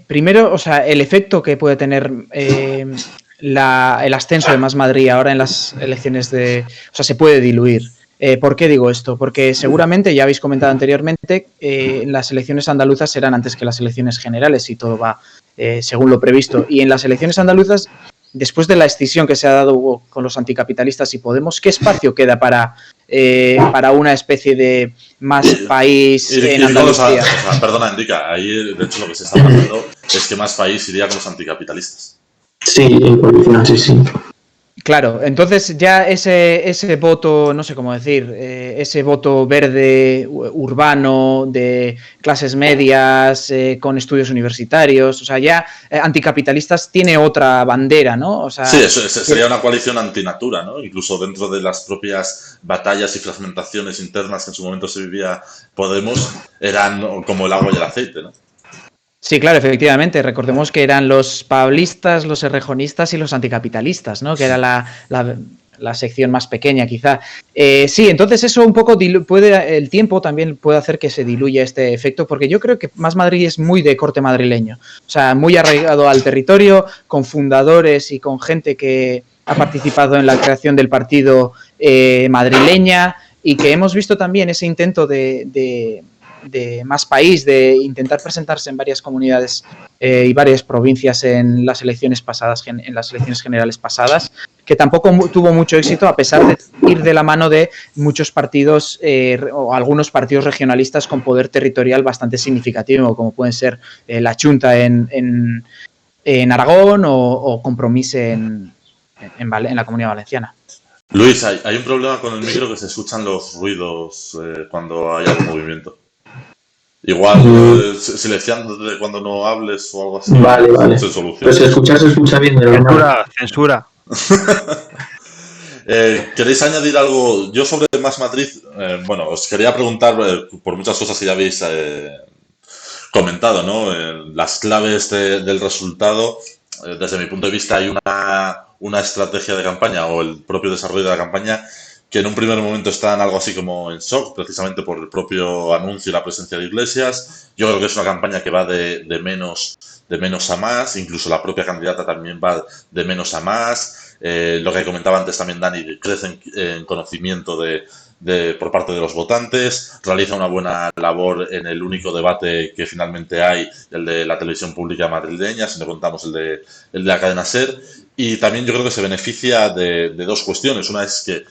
primero, o sea, el efecto que puede tener el ascenso de Más Madrid ahora en las elecciones o sea, se puede diluir. ¿Por qué digo esto? Porque seguramente, ya habéis comentado anteriormente, las elecciones andaluzas serán antes que las elecciones generales y todo va según lo previsto. Y en las elecciones andaluzas, después de la escisión que se ha dado con los anticapitalistas y Podemos, ¿qué espacio queda para una especie de más país en Andalucía? Perdona, Enrica, ahí de hecho lo que se está pasando es que Más País iría con los anticapitalistas. Sí, en coalición, sí. Claro, entonces ya ese voto, no sé cómo decir, ese voto verde urbano de clases medias con estudios universitarios, o sea, ya anticapitalistas tiene otra bandera, ¿no? O sea, sí, eso sería una coalición antinatura, ¿no? Incluso dentro de las propias batallas y fragmentaciones internas que en su momento se vivía Podemos, eran como el agua y el aceite, ¿no? Sí, claro, efectivamente. Recordemos que eran los pablistas, los errejonistas y los anticapitalistas, ¿no? Que era la sección más pequeña, quizá. Sí, entonces eso un poco el tiempo también puede hacer que se diluya este efecto, porque yo creo que Más Madrid es muy de corte madrileño, o sea, muy arraigado al territorio, con fundadores y con gente que ha participado en la creación del partido madrileña, y que hemos visto también ese intento de Más País, de intentar presentarse en varias comunidades y varias provincias en las elecciones pasadas, en las elecciones generales pasadas, que tampoco tuvo mucho éxito, a pesar de ir de la mano de muchos partidos o algunos partidos regionalistas con poder territorial bastante significativo, como pueden ser la Chunta en Aragón o Compromís en la Comunidad Valenciana. Luis, hay un problema con el micro, que se escuchan los ruidos cuando hay algún movimiento. Igual silenciándote cuando no hables o algo así. Vale. Se soluciona. Pues se escucha bien. Censura. ¿Queréis añadir algo? Yo sobre Más Madrid, os quería preguntar por muchas cosas que ya habéis comentado, ¿no? Las claves del resultado, desde mi punto de vista, hay una estrategia de campaña o el propio desarrollo de la campaña que en un primer momento están algo así como en shock, precisamente por el propio anuncio y la presencia de Iglesias. Yo creo que es una campaña que va de menos a más, incluso la propia candidata también va de menos a más. Lo que comentaba antes también Dani, crece en conocimiento por parte de los votantes, realiza una buena labor en el único debate que finalmente hay, el de la televisión pública madrileña, si no contamos el de la cadena SER. Y también yo creo que se beneficia de dos cuestiones. Una es que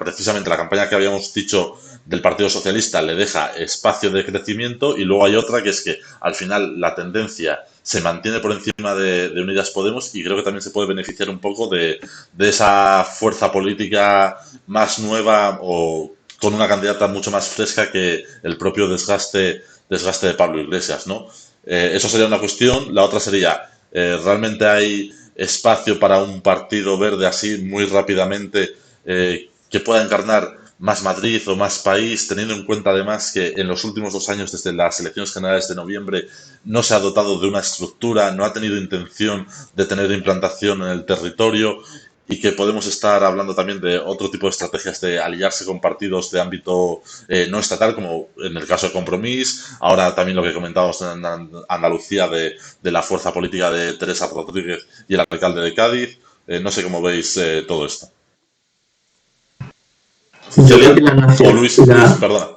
precisamente la campaña que habíamos dicho del Partido Socialista le deja espacio de crecimiento, y luego hay otra que es que al final la tendencia se mantiene por encima de Unidas Podemos, y creo que también se puede beneficiar un poco de esa fuerza política más nueva o con una candidata mucho más fresca que el propio desgaste de Pablo Iglesias, ¿no? Eso sería una cuestión. La otra sería, ¿realmente hay espacio para un partido verde así muy rápidamente que pueda encarnar Más Madrid o Más País, teniendo en cuenta además que en los últimos 2 años, desde las elecciones generales de noviembre, no se ha dotado de una estructura, no ha tenido intención de tener implantación en el territorio, y que podemos estar hablando también de otro tipo de estrategias de aliarse con partidos de ámbito no estatal, como en el caso de Compromís, ahora también lo que comentábamos en Andalucía de la fuerza política de Teresa Rodríguez y el alcalde de Cádiz? No sé cómo veis todo esto. Yo creo que la nación, Luis, perdona.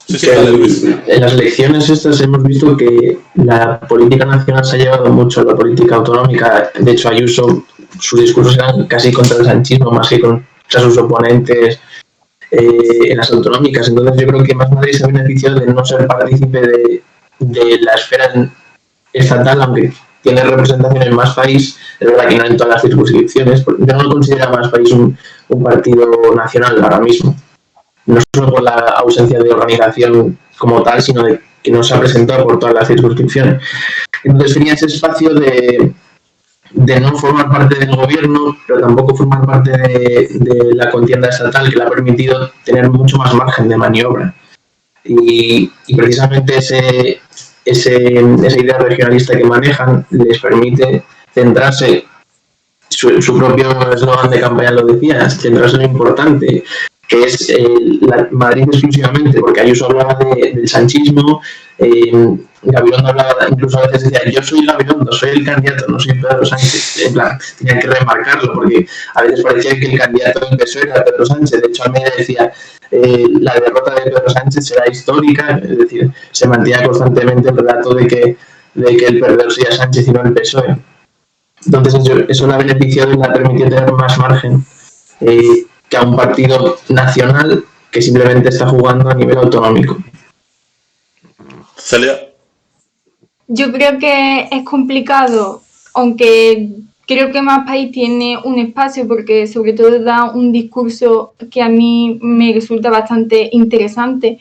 Sí, dale, Luis. En las elecciones estas hemos visto que la política nacional se ha llevado mucho a la política autonómica. De hecho, Ayuso, sus discursos eran casi contra el sanchismo, más que contra sus oponentes en las autonómicas. Entonces yo creo que Más Madrid se ha beneficiado de no ser partícipe de la esfera estatal, aunque tiene representación en Más País. Es verdad que no en todas las circunscripciones. Yo no considero Más País un partido nacional ahora mismo. No solo por la ausencia de organización como tal, sino de que no se ha presentado por todas las circunscripciones. Entonces tenía ese espacio de no formar parte del gobierno, pero tampoco formar parte de la contienda estatal, que le ha permitido tener mucho más margen de maniobra. Y precisamente esa idea regionalista que manejan les permite centrarse su propio eslogan de campaña lo decía, centrarse en lo importante, que es Madrid exclusivamente, porque Ayuso hablaba del sanchismo, Gabilondo hablaba, incluso a veces decía, yo soy Gabilondo, soy el candidato, no soy Pedro Sánchez. En plan, tenían que remarcarlo, porque a veces parecía que el candidato del PSOE era Pedro Sánchez. De hecho, Almeida decía, la derrota de Pedro Sánchez será histórica, es decir, se mantenía constantemente el relato de que el perdedor sería Sánchez y no el PSOE. Entonces, eso le ha beneficiado y le ha permitido tener más margen que a un partido nacional que simplemente está jugando a nivel autonómico. Celia. Yo creo que es complicado, aunque creo que Más País tiene un espacio porque sobre todo da un discurso que a mí me resulta bastante interesante.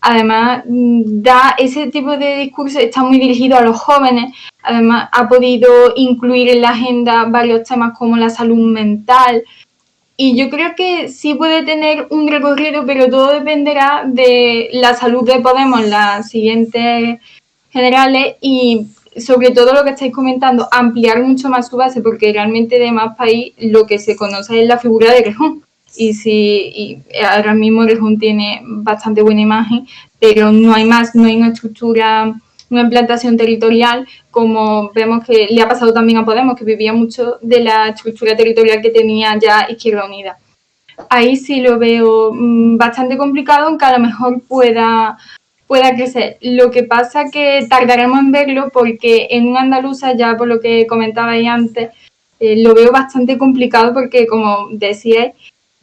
Además, da ese tipo de discurso, está muy dirigido a los jóvenes. Además, ha podido incluir en la agenda varios temas como la salud mental. Y yo creo que sí puede tener un recorrido, pero todo dependerá de la salud de Podemos en las siguientes generales y sobre todo lo que estáis comentando, ampliar mucho más su base, porque realmente de Más País lo que se conoce es la figura de Rejón. Y ahora mismo Rejón tiene bastante buena imagen, pero no hay más, no hay una estructura, una implantación territorial, como vemos que le ha pasado también a Podemos, que vivía mucho de la estructura territorial que tenía ya Izquierda Unida. Ahí sí lo veo bastante complicado, aunque a lo mejor pueda crecer. Lo que pasa que tardaremos en verlo porque en una andaluza, ya por lo que comentabais antes, lo veo bastante complicado porque, como decíais,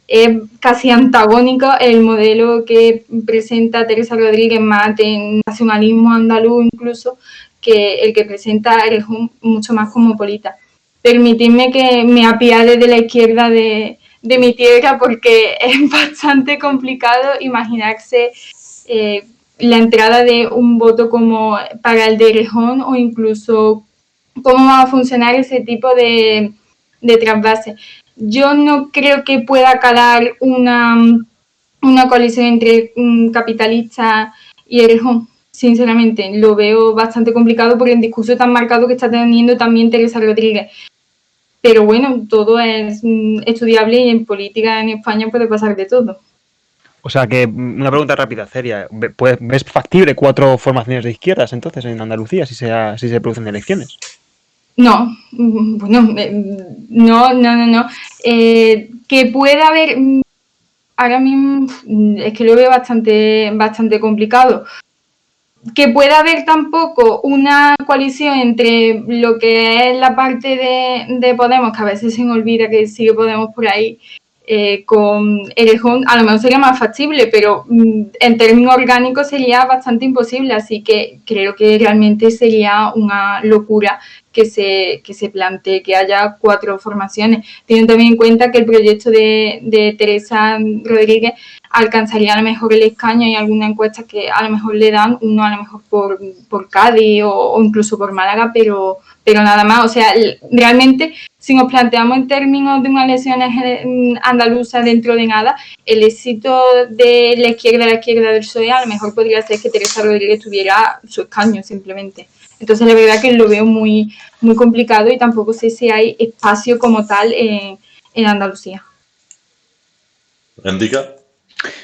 es casi antagónico el modelo que presenta Teresa Rodríguez, más de nacionalismo andaluz incluso, que el que presenta Errejón, mucho más cosmopolita. Permitidme que me apiade de la izquierda de mi tierra porque es bastante complicado imaginarse la entrada de un voto como para el de Errejón o incluso cómo va a funcionar ese tipo de trasvase. Yo no creo que pueda calar una coalición entre capitalistas y Errejón, sinceramente. Lo veo bastante complicado por el discurso tan marcado que está teniendo también Teresa Rodríguez. Pero bueno, todo es estudiable y en política en España puede pasar de todo. O sea que, una pregunta rápida, seria. ¿Ves factible 4 formaciones de izquierdas entonces en Andalucía si se producen elecciones? No, bueno, no. Que pueda haber, ahora mismo es que lo veo bastante complicado. Que pueda haber tampoco una coalición entre lo que es la parte de Podemos, que a veces se me olvida que sigue Podemos por ahí, con Errejón, a lo mejor sería más factible, pero en términos orgánicos sería bastante imposible, así que creo que realmente sería una locura que se plantee que haya 4 formaciones. Teniendo también en cuenta que el proyecto de Teresa Rodríguez alcanzaría a lo mejor el escaño. Hay algunas encuestas que a lo mejor le dan uno a lo mejor por Cádiz o incluso por Málaga, pero nada más. O sea, realmente, si nos planteamos en términos de unas elecciones andaluzas dentro de nada, el éxito de la izquierda del PSOE a lo mejor podría ser que Teresa Rodríguez tuviera su escaño simplemente. Entonces, la verdad que lo veo muy, muy complicado y tampoco sé si hay espacio como tal en Andalucía. ¿Indica?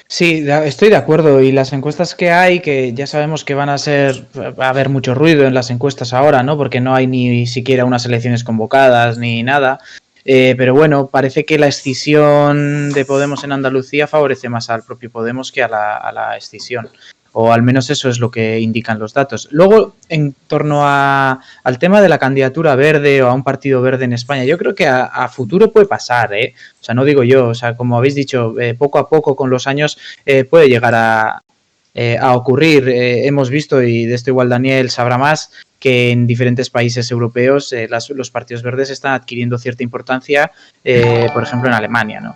Sí, estoy de acuerdo. Y las encuestas que hay, que ya sabemos que va a haber mucho ruido en las encuestas ahora, ¿no? Porque no hay ni siquiera unas elecciones convocadas ni nada. Pero bueno, parece que la escisión de Podemos en Andalucía favorece más al propio Podemos que a la escisión. O al menos eso es lo que indican los datos. Luego, en torno al tema de la candidatura verde o a un partido verde en España, yo creo que a futuro puede pasar, ¿eh? O sea, no digo yo, o sea, como habéis dicho, poco a poco con los años puede llegar a ocurrir. Hemos visto, y de esto igual Daniel sabrá más, que en diferentes países europeos los partidos verdes están adquiriendo cierta importancia, por ejemplo en Alemania, ¿no?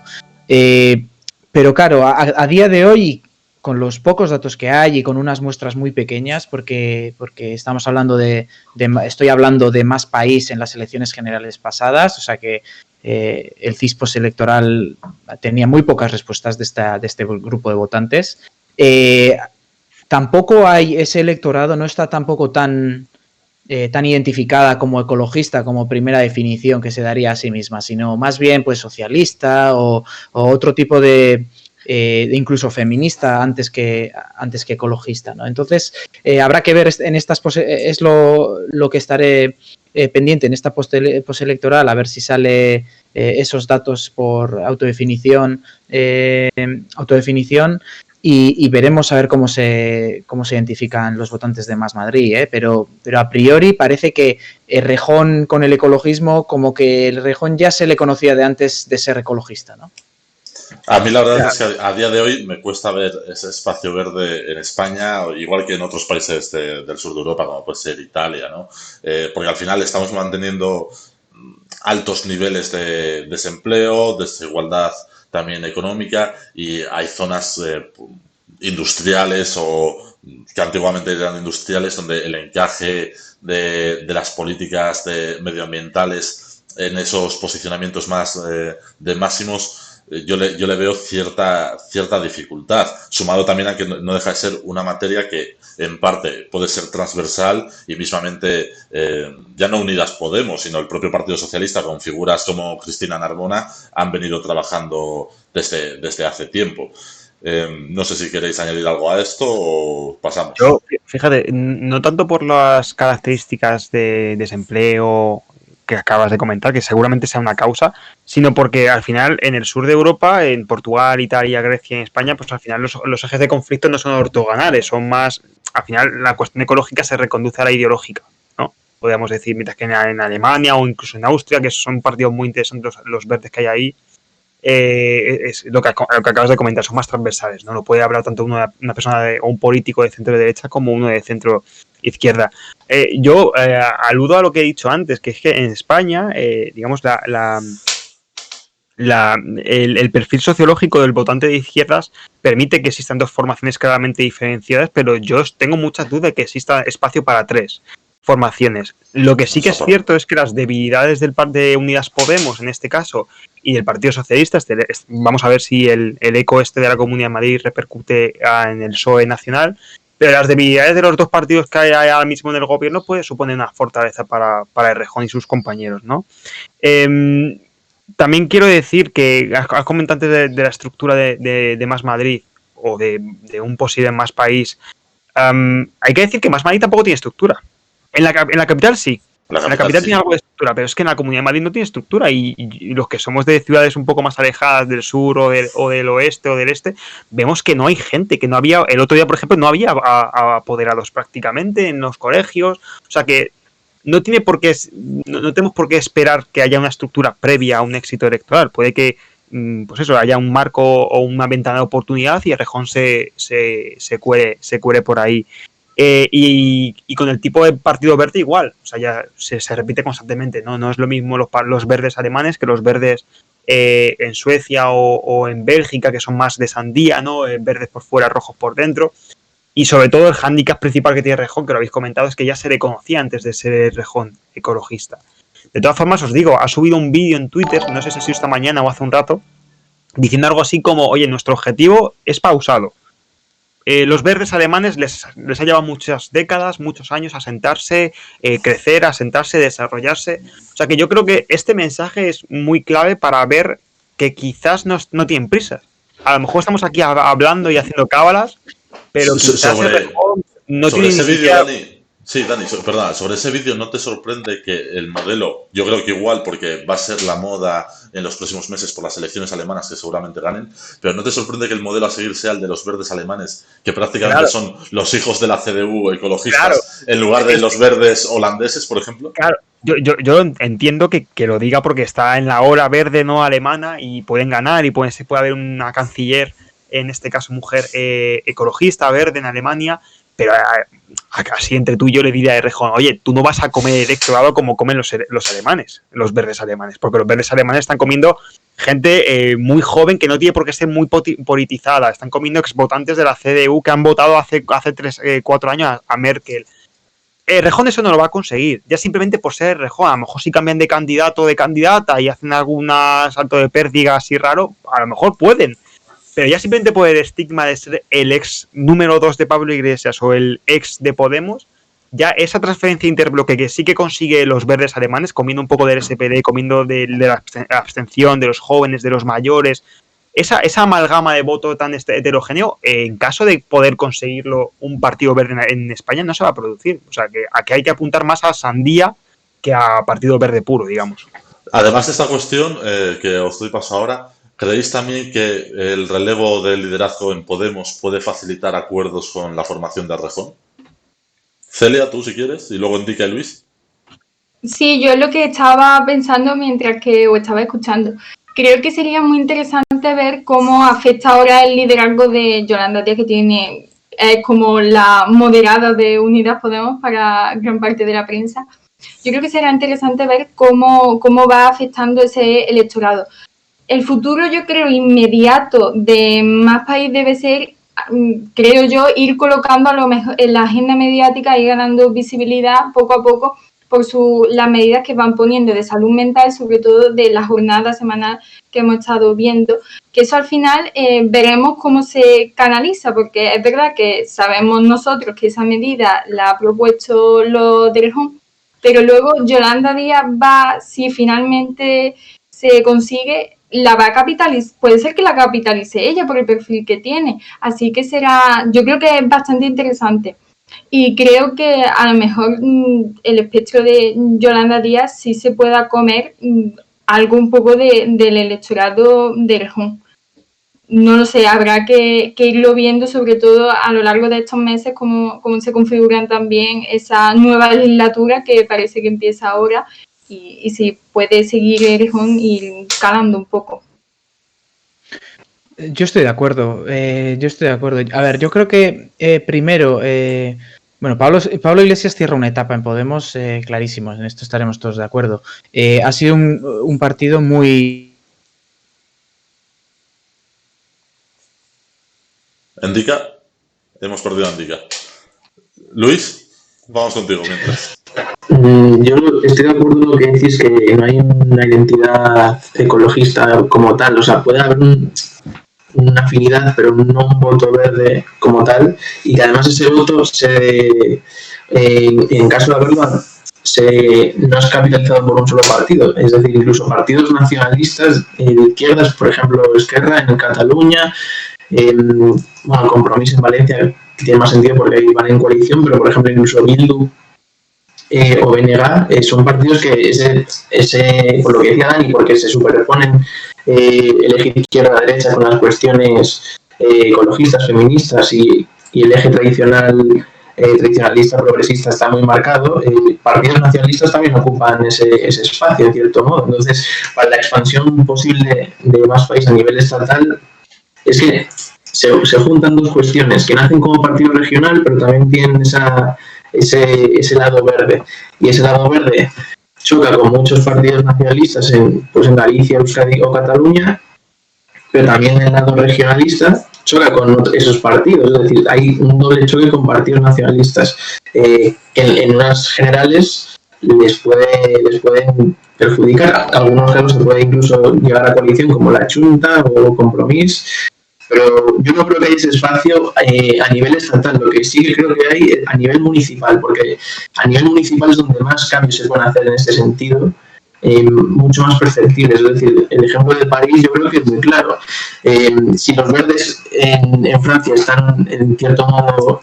Pero claro, a día de hoy, con los pocos datos que hay y con unas muestras muy pequeñas, porque estamos hablando estoy hablando de Más País en las elecciones generales pasadas, o sea que el CIS postelectoral tenía muy pocas respuestas de este grupo de votantes. Tampoco hay ese electorado, no está tampoco tan tan identificada como ecologista, como primera definición que se daría a sí misma, sino más bien pues socialista o otro tipo de incluso feminista antes que ecologista, ¿no? Entonces, habrá que ver en estas es lo que estaré pendiente en esta postelectoral, a ver si sale esos datos por autodefinición y veremos a ver cómo se identifican los votantes de Más Madrid, pero a priori parece que Errejón con el ecologismo, como que el Errejón ya se le conocía de antes de ser ecologista, ¿no? A mí la verdad es que a día de hoy me cuesta ver ese espacio verde en España, igual que en otros países del sur de Europa, como puede ser Italia, ¿no? Porque al final estamos manteniendo altos niveles de desempleo, desigualdad también económica, y hay zonas industriales o que antiguamente eran industriales donde el encaje de las políticas medioambientales en esos posicionamientos más de máximos, yo le veo cierta dificultad, sumado también a que no deja de ser una materia que en parte puede ser transversal y mismamente ya no Unidas Podemos, sino el propio Partido Socialista con figuras como Cristina Narbona han venido trabajando desde hace tiempo. No sé si queréis añadir algo a esto o pasamos. Yo, fíjate, no tanto por las características de desempleo que acabas de comentar, que seguramente sea una causa, sino porque al final en el sur de Europa, en Portugal, Italia, Grecia y en España, pues al final los ejes de conflicto no son ortogonales, son más, al final la cuestión ecológica se reconduce a la ideológica, ¿no? Podríamos decir, mientras que en Alemania o incluso en Austria, que son partidos muy interesantes los verdes que hay ahí, es lo que acabas de comentar, son más transversales, ¿no? Lo puede hablar tanto una persona o un político de centro derecha como uno de centro izquierda. Yo aludo a lo que he dicho antes, que es que en España, digamos, el perfil sociológico del votante de izquierdas permite que existan dos formaciones claramente diferenciadas, pero yo tengo muchas dudas de que exista espacio para tres formaciones. Lo que sí que es cierto es que las debilidades del de Unidas Podemos, en este caso, y del Partido Socialista, vamos a ver si el eco de la Comunidad de Madrid repercute en el PSOE nacional, pero las debilidades de los dos partidos que hay ahora mismo en el gobierno puede suponer una fortaleza para Errejón y sus compañeros, ¿no? También quiero decir que has comentado antes de la estructura de Más Madrid o de un posible Más País. Hay que decir que Más Madrid tampoco tiene estructura. En la capital sí. En la capital sí tiene algo de estructura, pero es que en la Comunidad de Madrid no tiene estructura y los que somos de ciudades un poco más alejadas del sur o del oeste o del este, vemos que no hay gente, que no había, el otro día por ejemplo no había apoderados prácticamente en los colegios, o sea que no tenemos por qué esperar que haya una estructura previa a un éxito electoral. Puede que pues eso, haya un marco o una ventana de oportunidad y Errejón se cuele por ahí. Y con el tipo de partido verde igual, o sea, ya se repite constantemente, no es lo mismo los verdes alemanes que los verdes en Suecia o en Bélgica, que son más de sandía, ¿no? Verdes por fuera, rojos por dentro. Y sobre todo el hándicap principal que tiene Errejón, que lo habéis comentado, es que ya se le conocía antes de ser Errejón ecologista. De todas formas, os digo, ha subido un vídeo en Twitter, no sé si ha sido esta mañana o hace un rato, diciendo algo así como, oye, nuestro objetivo es pausado. Los verdes alemanes les ha llevado muchas décadas, muchos años asentarse, crecer, asentarse, desarrollarse. O sea que yo creo que este mensaje es muy clave para ver que quizás no tienen prisa. A lo mejor estamos aquí hablando y haciendo cábalas, pero quizás no tiene ese vídeo, Dani, perdona, sobre ese vídeo, ¿no te sorprende que el modelo, yo creo que igual porque va a ser la moda en los próximos meses por las elecciones alemanas que seguramente ganen, pero ¿no te sorprende que el modelo a seguir sea el de los verdes alemanes, que prácticamente son los hijos de la CDU ecologistas, en lugar de los verdes holandeses, por ejemplo? Claro, yo entiendo que lo diga porque está en la ola verde no alemana y pueden ganar y puede haber una canciller, en este caso mujer, ecologista verde en Alemania, pero así entre tú y yo le diría a Errejón, oye, tú no vas a comer electorado como comen los alemanes, los verdes alemanes, porque los verdes alemanes están comiendo gente muy joven que no tiene por qué ser muy politizada, están comiendo exvotantes de la CDU que han votado hace 4 años a Merkel. Errejón eso no lo va a conseguir, ya simplemente por ser Errejón. A lo mejor si cambian de candidato o de candidata y hacen algún salto de pértiga así raro, a lo mejor pueden. Pero ya simplemente por el estigma de ser el ex número 2 de Pablo Iglesias o el ex de Podemos, ya esa transferencia interbloque que sí que consigue los verdes alemanes, comiendo un poco del SPD, comiendo de la abstención, de los jóvenes, de los mayores, esa amalgama de voto tan heterogéneo, en caso de poder conseguirlo un partido verde en España, no se va a producir. O sea, que aquí hay que apuntar más a sandía que a partido verde puro, digamos. Además de esta cuestión que os doy paso ahora, ¿creéis también que el relevo del liderazgo en Podemos puede facilitar acuerdos con la formación de Errejón? Celia, tú si quieres, y luego Enrique y Luis. Sí, yo lo que estaba pensando mientras que os estaba escuchando, creo que sería muy interesante ver cómo afecta ahora el liderazgo de Yolanda Díaz, que tiene como la moderada de Unidas Podemos para gran parte de la prensa. Yo creo que será interesante ver cómo va afectando ese electorado. El futuro, yo creo, inmediato de Más País debe ser, creo yo, ir colocando a lo mejor en la agenda mediática y ganando visibilidad poco a poco por las medidas que van poniendo de salud mental, sobre todo de la jornada semanal que hemos estado viendo, que eso al final veremos cómo se canaliza, porque es verdad que sabemos nosotros que esa medida la ha propuesto los de Errejón, pero luego Yolanda Díaz si finalmente se consigue, la va a capitalizar, puede ser que la capitalice ella por el perfil que tiene, así que yo creo que es bastante interesante. Y creo que a lo mejor el espectro de Yolanda Díaz sí se pueda comer algo un poco del electorado de Errejón. No lo sé, habrá que irlo viendo, sobre todo a lo largo de estos meses, cómo se configuran también esa nueva legislatura que parece que empieza ahora y si puede seguir Errejón y calando un poco. Yo estoy de acuerdo. A ver, yo creo que primero, bueno, Pablo Iglesias cierra una etapa en Podemos clarísimo, en esto estaremos todos de acuerdo. Ha sido un partido muy... Endica, hemos perdido a Endica. Luis, vamos contigo mientras. Yo estoy de acuerdo en lo que decís, que no hay una identidad ecologista como tal. O sea, puede haber una afinidad, pero no un voto verde como tal, y que además ese voto en caso de haberlo, no es capitalizado por un solo partido. Es decir, incluso partidos nacionalistas de izquierdas, por ejemplo Esquerra en Cataluña, bueno, Compromís en Valencia, que tiene más sentido porque ahí van en coalición, pero por ejemplo incluso Bildu o BNG son partidos que por lo que decía Dani, porque se superponen elegir izquierda-derecha con las cuestiones ecologistas, feministas y el eje tradicionalista, progresista está muy marcado. Partidos nacionalistas también ocupan ese espacio, en cierto modo. Entonces, para la expansión posible de Más País a nivel estatal, es que se juntan dos cuestiones que nacen como partido regional, pero también tienen ese lado verde. Y ese lado verde choca con muchos partidos nacionalistas en Galicia, Euskadi o Cataluña, pero también el lado regionalista choca con esos partidos. Es decir, hay un doble choque con partidos nacionalistas que en unas generales les pueden perjudicar. En algunos casos se puede incluso llegar a coalición como la Junta o Compromís, pero yo no creo que haya ese espacio a nivel estatal. Lo que sí que creo que hay a nivel municipal, porque a nivel municipal es donde más cambios se pueden hacer en este sentido, mucho más perceptibles. Es decir, el ejemplo de París yo creo que es muy claro. Si los verdes en Francia están en cierto modo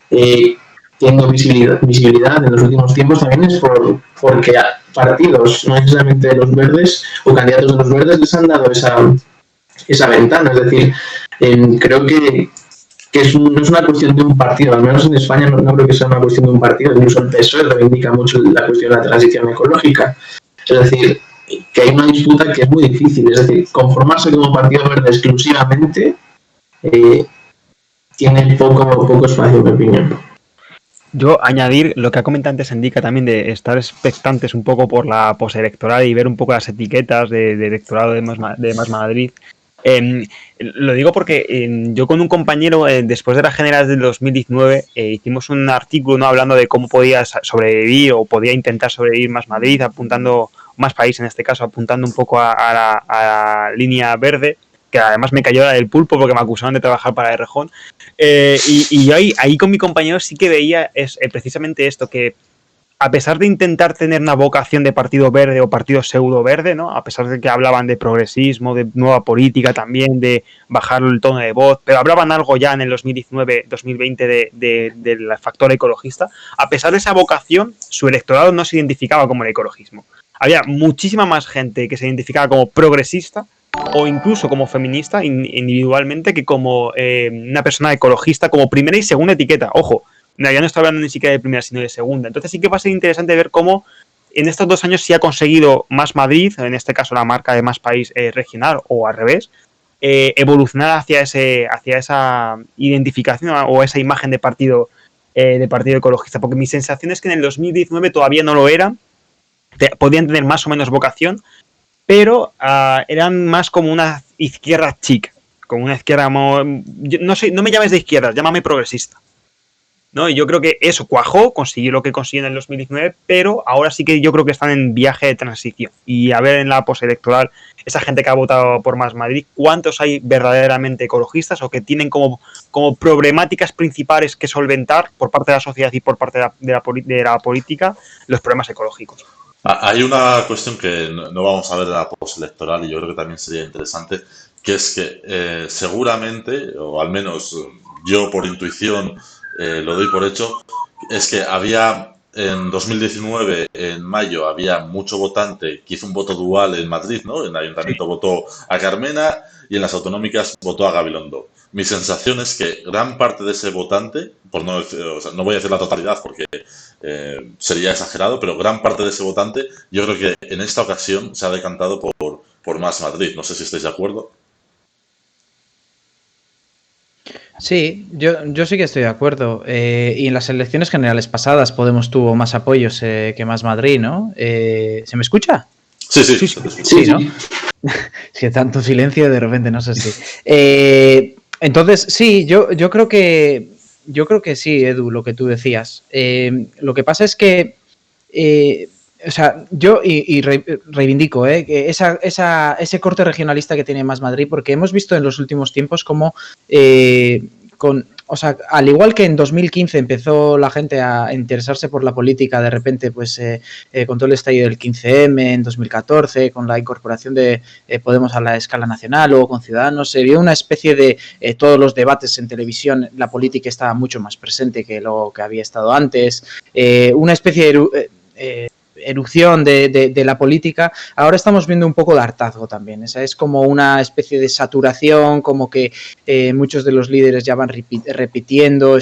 teniendo visibilidad en los últimos tiempos, también es porque partidos, no necesariamente de los verdes o candidatos de los verdes, les han dado esa ventana. Es decir, creo que no es una cuestión de un partido, al menos en España no creo que sea una cuestión de un partido. Incluso el PSOE reivindica mucho la cuestión de la transición ecológica. Es decir, que hay una disputa que es muy difícil. Es decir, conformarse como partido verde exclusivamente tiene poco espacio, en mi opinión. Yo añadir lo que ha comentado antes Endica también, de estar expectantes un poco por la postelectoral y ver un poco las etiquetas de electorado de Más Madrid. Lo digo porque yo con un compañero, después de las generales del 2019, hicimos un artículo, ¿no?, hablando de cómo podía sobrevivir o podía intentar sobrevivir Más Madrid, apuntando, Más País en este caso, apuntando un poco a la línea verde. que además me cayó la del pulpo porque me acusaron de trabajar para Errejón. Y yo ahí con mi compañero sí que veía precisamente esto, que a pesar de intentar tener una vocación de partido verde o partido pseudo verde, ¿no? A pesar de que hablaban de progresismo, de nueva política también, de bajar el tono de voz, pero hablaban algo ya en el 2019-2020 del factor ecologista, a pesar de esa vocación, su electorado no se identificaba como el ecologismo. Había muchísima más gente que se identificaba como progresista o incluso como feminista individualmente que como una persona ecologista como primera y segunda etiqueta. Ojo, ya no estoy hablando ni siquiera de primera, sino de segunda. Entonces sí que va a ser interesante ver cómo en estos 2 años sí ha conseguido Más Madrid, en este caso la marca de Más País regional o al revés, evolucionar hacia esa identificación o esa imagen de partido ecologista. Porque mi sensación es que en el 2019 todavía no lo eran, podían tener más o menos vocación, pero eran más como una izquierda chic, como una izquierda, no me llames de izquierda, llámame progresista. ¿No? Y yo creo que eso cuajó, consiguió lo que consiguió en el 2019, pero ahora sí que yo creo que están en viaje de transición. Y a ver en la postelectoral, esa gente que ha votado por Más Madrid, ¿cuántos hay verdaderamente ecologistas o que tienen como problemáticas principales que solventar por parte de la sociedad y por parte de la política los problemas ecológicos? Hay una cuestión que no vamos a ver en la postelectoral y yo creo que también sería interesante, que es que seguramente, o al menos yo por intuición lo doy por hecho, es que había en 2019, en mayo, había mucho votante que hizo un voto dual en Madrid, ¿no? En el ayuntamiento votó a Carmena y en las autonómicas votó a Gabilondo. Mi sensación es que gran parte de ese votante, por no decir, o sea, no voy a decir la totalidad porque sería exagerado, pero gran parte de ese votante, yo creo que en esta ocasión se ha decantado por Más Madrid. No sé si estáis de acuerdo. Sí, yo sí que estoy de acuerdo. Y en las elecciones generales pasadas Podemos tuvo más apoyos que Más Madrid, ¿no? ¿Se me escucha? Sí, ¿no? Es que tanto silencio de repente, no sé si. Entonces, sí, yo creo que sí, Edu, lo que tú decías. Lo que pasa es que o sea, yo reivindico que ese corte regionalista que tiene Más Madrid, porque hemos visto en los últimos tiempos cómo, o sea, al igual que en 2015 empezó la gente a interesarse por la política, de repente, pues con todo el estallido del 15M, en 2014, con la incorporación de Podemos a la escala nacional, luego con Ciudadanos, se vio una especie de todos los debates en televisión, la política estaba mucho más presente que lo que había estado antes, una especie de erupción de la política. Ahora estamos viendo un poco de hartazgo también. Esa es como una especie de saturación, como que muchos de los líderes ya van repitiendo.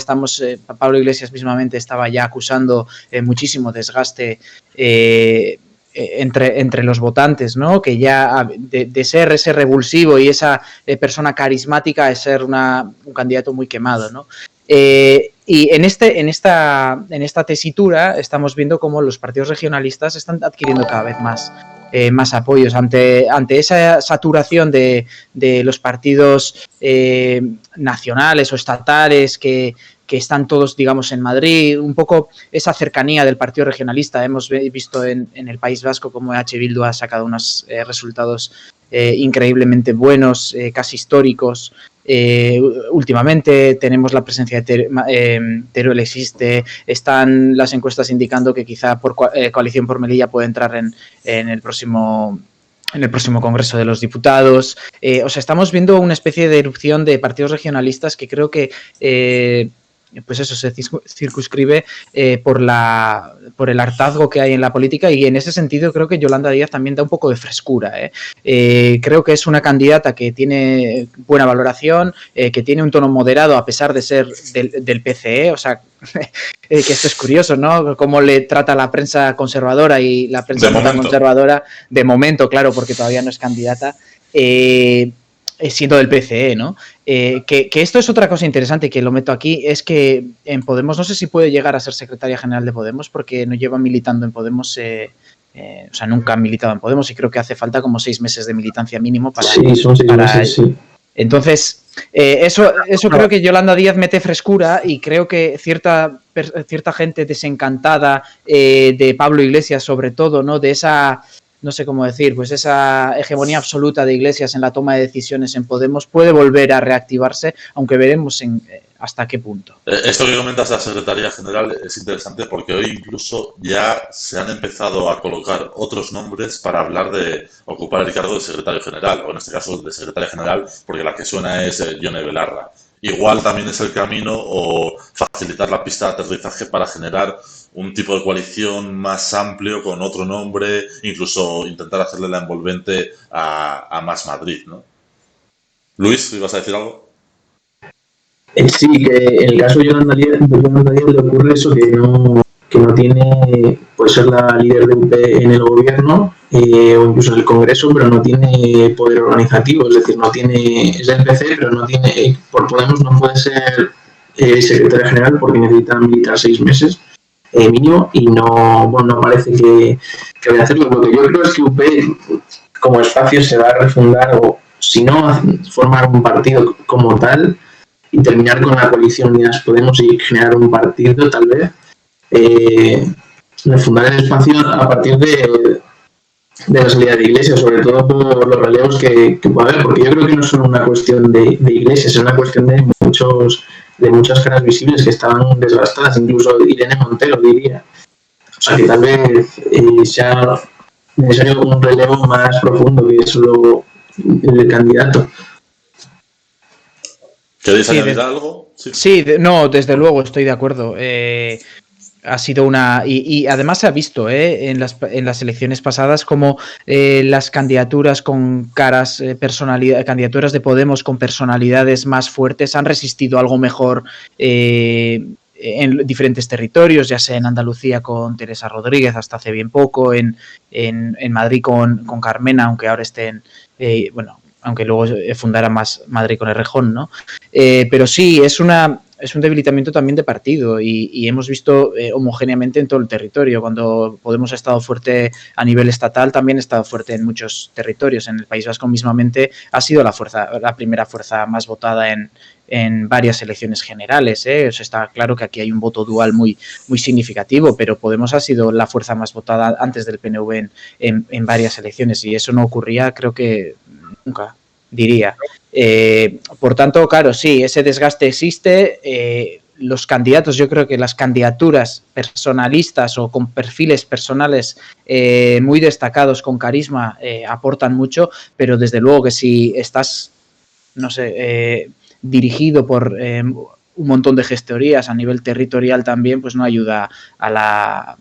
Pablo Iglesias mismamente estaba ya acusando muchísimo desgaste entre los votantes, ¿no? Que ya de ser ese revulsivo y esa persona carismática es ser un candidato muy quemado, ¿no? Y en esta tesitura estamos viendo cómo los partidos regionalistas están adquiriendo cada vez más apoyos ante esa saturación de los partidos nacionales o estatales que están todos, digamos, en Madrid, un poco esa cercanía del partido regionalista. Hemos visto en el País Vasco cómo EH Bildu ha sacado unos resultados increíblemente buenos, casi históricos. Últimamente tenemos la presencia de Teruel existe, están las encuestas indicando que quizá por Coalición por Melilla puede entrar en el próximo Congreso de los Diputados. O sea, estamos viendo una especie de erupción de partidos regionalistas que creo que pues eso se circunscribe por el hartazgo que hay en la política, y en ese sentido creo que Yolanda Díaz también da un poco de frescura. Creo que es una candidata que tiene buena valoración, que tiene un tono moderado a pesar de ser del PCE, o sea, que esto es curioso, ¿no? Cómo le trata la prensa conservadora y la prensa no tan conservadora, de momento, claro, porque todavía no es candidata, siendo del PCE, ¿no? Que esto es otra cosa interesante que lo meto aquí, es que en Podemos, no sé si puede llegar a ser secretaria general de Podemos porque no lleva militando en Podemos, o sea, nunca ha militado en Podemos y creo que hace falta como 6 meses de militancia mínimo para... Sí, son 6 meses, sí. Entonces, eso creo que Yolanda Díaz mete frescura, y creo que cierta gente desencantada de Pablo Iglesias, sobre todo, ¿no? De esa no sé cómo decir, pues esa hegemonía absoluta de Iglesias en la toma de decisiones en Podemos puede volver a reactivarse, aunque veremos hasta qué punto. Esto que comentas de la Secretaría General es interesante porque hoy incluso ya se han empezado a colocar otros nombres para hablar de ocupar el cargo de Secretario General, o en este caso de Secretaria General, porque la que suena es Yone Belarra. Igual también es el camino o facilitar la pista de aterrizaje para generar un tipo de coalición más amplio con otro nombre, incluso intentar hacerle la envolvente a Más Madrid, ¿no? Luis, ¿ibas a decir algo? Sí, que en el caso de Yolanda Díaz le ocurre eso, que no tiene, puede ser la líder de UP en el gobierno o incluso en el Congreso, pero no tiene poder organizativo, es decir, es del PC, pero no tiene, por Podemos no puede ser secretaria general porque necesita militar 6 meses mínimo y no parece que vaya a hacerlo. Lo que yo creo es que UP como espacio se va a refundar o si no formar un partido como tal y terminar con la coalición Unidas Podemos y generar un partido, tal vez, refundar el espacio a partir de la salida de Iglesias, sobre todo por los relevos que puede haber, porque yo creo que no es solo una cuestión de Iglesias, es una cuestión de muchas caras visibles que estaban desgastadas, incluso Irene Montero, diría. O sea, que tal vez sea necesario un relevo más profundo que solo el candidato. ¿Queréis añadir algo? Sí, no, desde luego estoy de acuerdo. Ha sido una... Y además se ha visto en las elecciones pasadas como las candidaturas con caras, candidaturas de Podemos con personalidades más fuertes han resistido algo mejor en diferentes territorios, ya sea en Andalucía con Teresa Rodríguez hasta hace bien poco, en Madrid con Carmena, aunque ahora estén... aunque luego fundara Más Madrid con Errejón, ¿no? Pero sí, es un debilitamiento también de partido y hemos visto homogéneamente en todo el territorio. Cuando Podemos ha estado fuerte a nivel estatal, también ha estado fuerte en muchos territorios. En el País Vasco mismamente ha sido la primera fuerza más votada en varias elecciones generales. O sea, está claro que aquí hay un voto dual muy, muy significativo, pero Podemos ha sido la fuerza más votada antes del PNV en varias elecciones y eso no ocurría, creo que nunca, diría. Por tanto, claro, sí, ese desgaste existe. Los candidatos, yo creo que las candidaturas personalistas o con perfiles personales muy destacados, con carisma, aportan mucho, pero desde luego que si estás, no sé, dirigido por un montón de gestorías a nivel territorial también, pues no ayuda a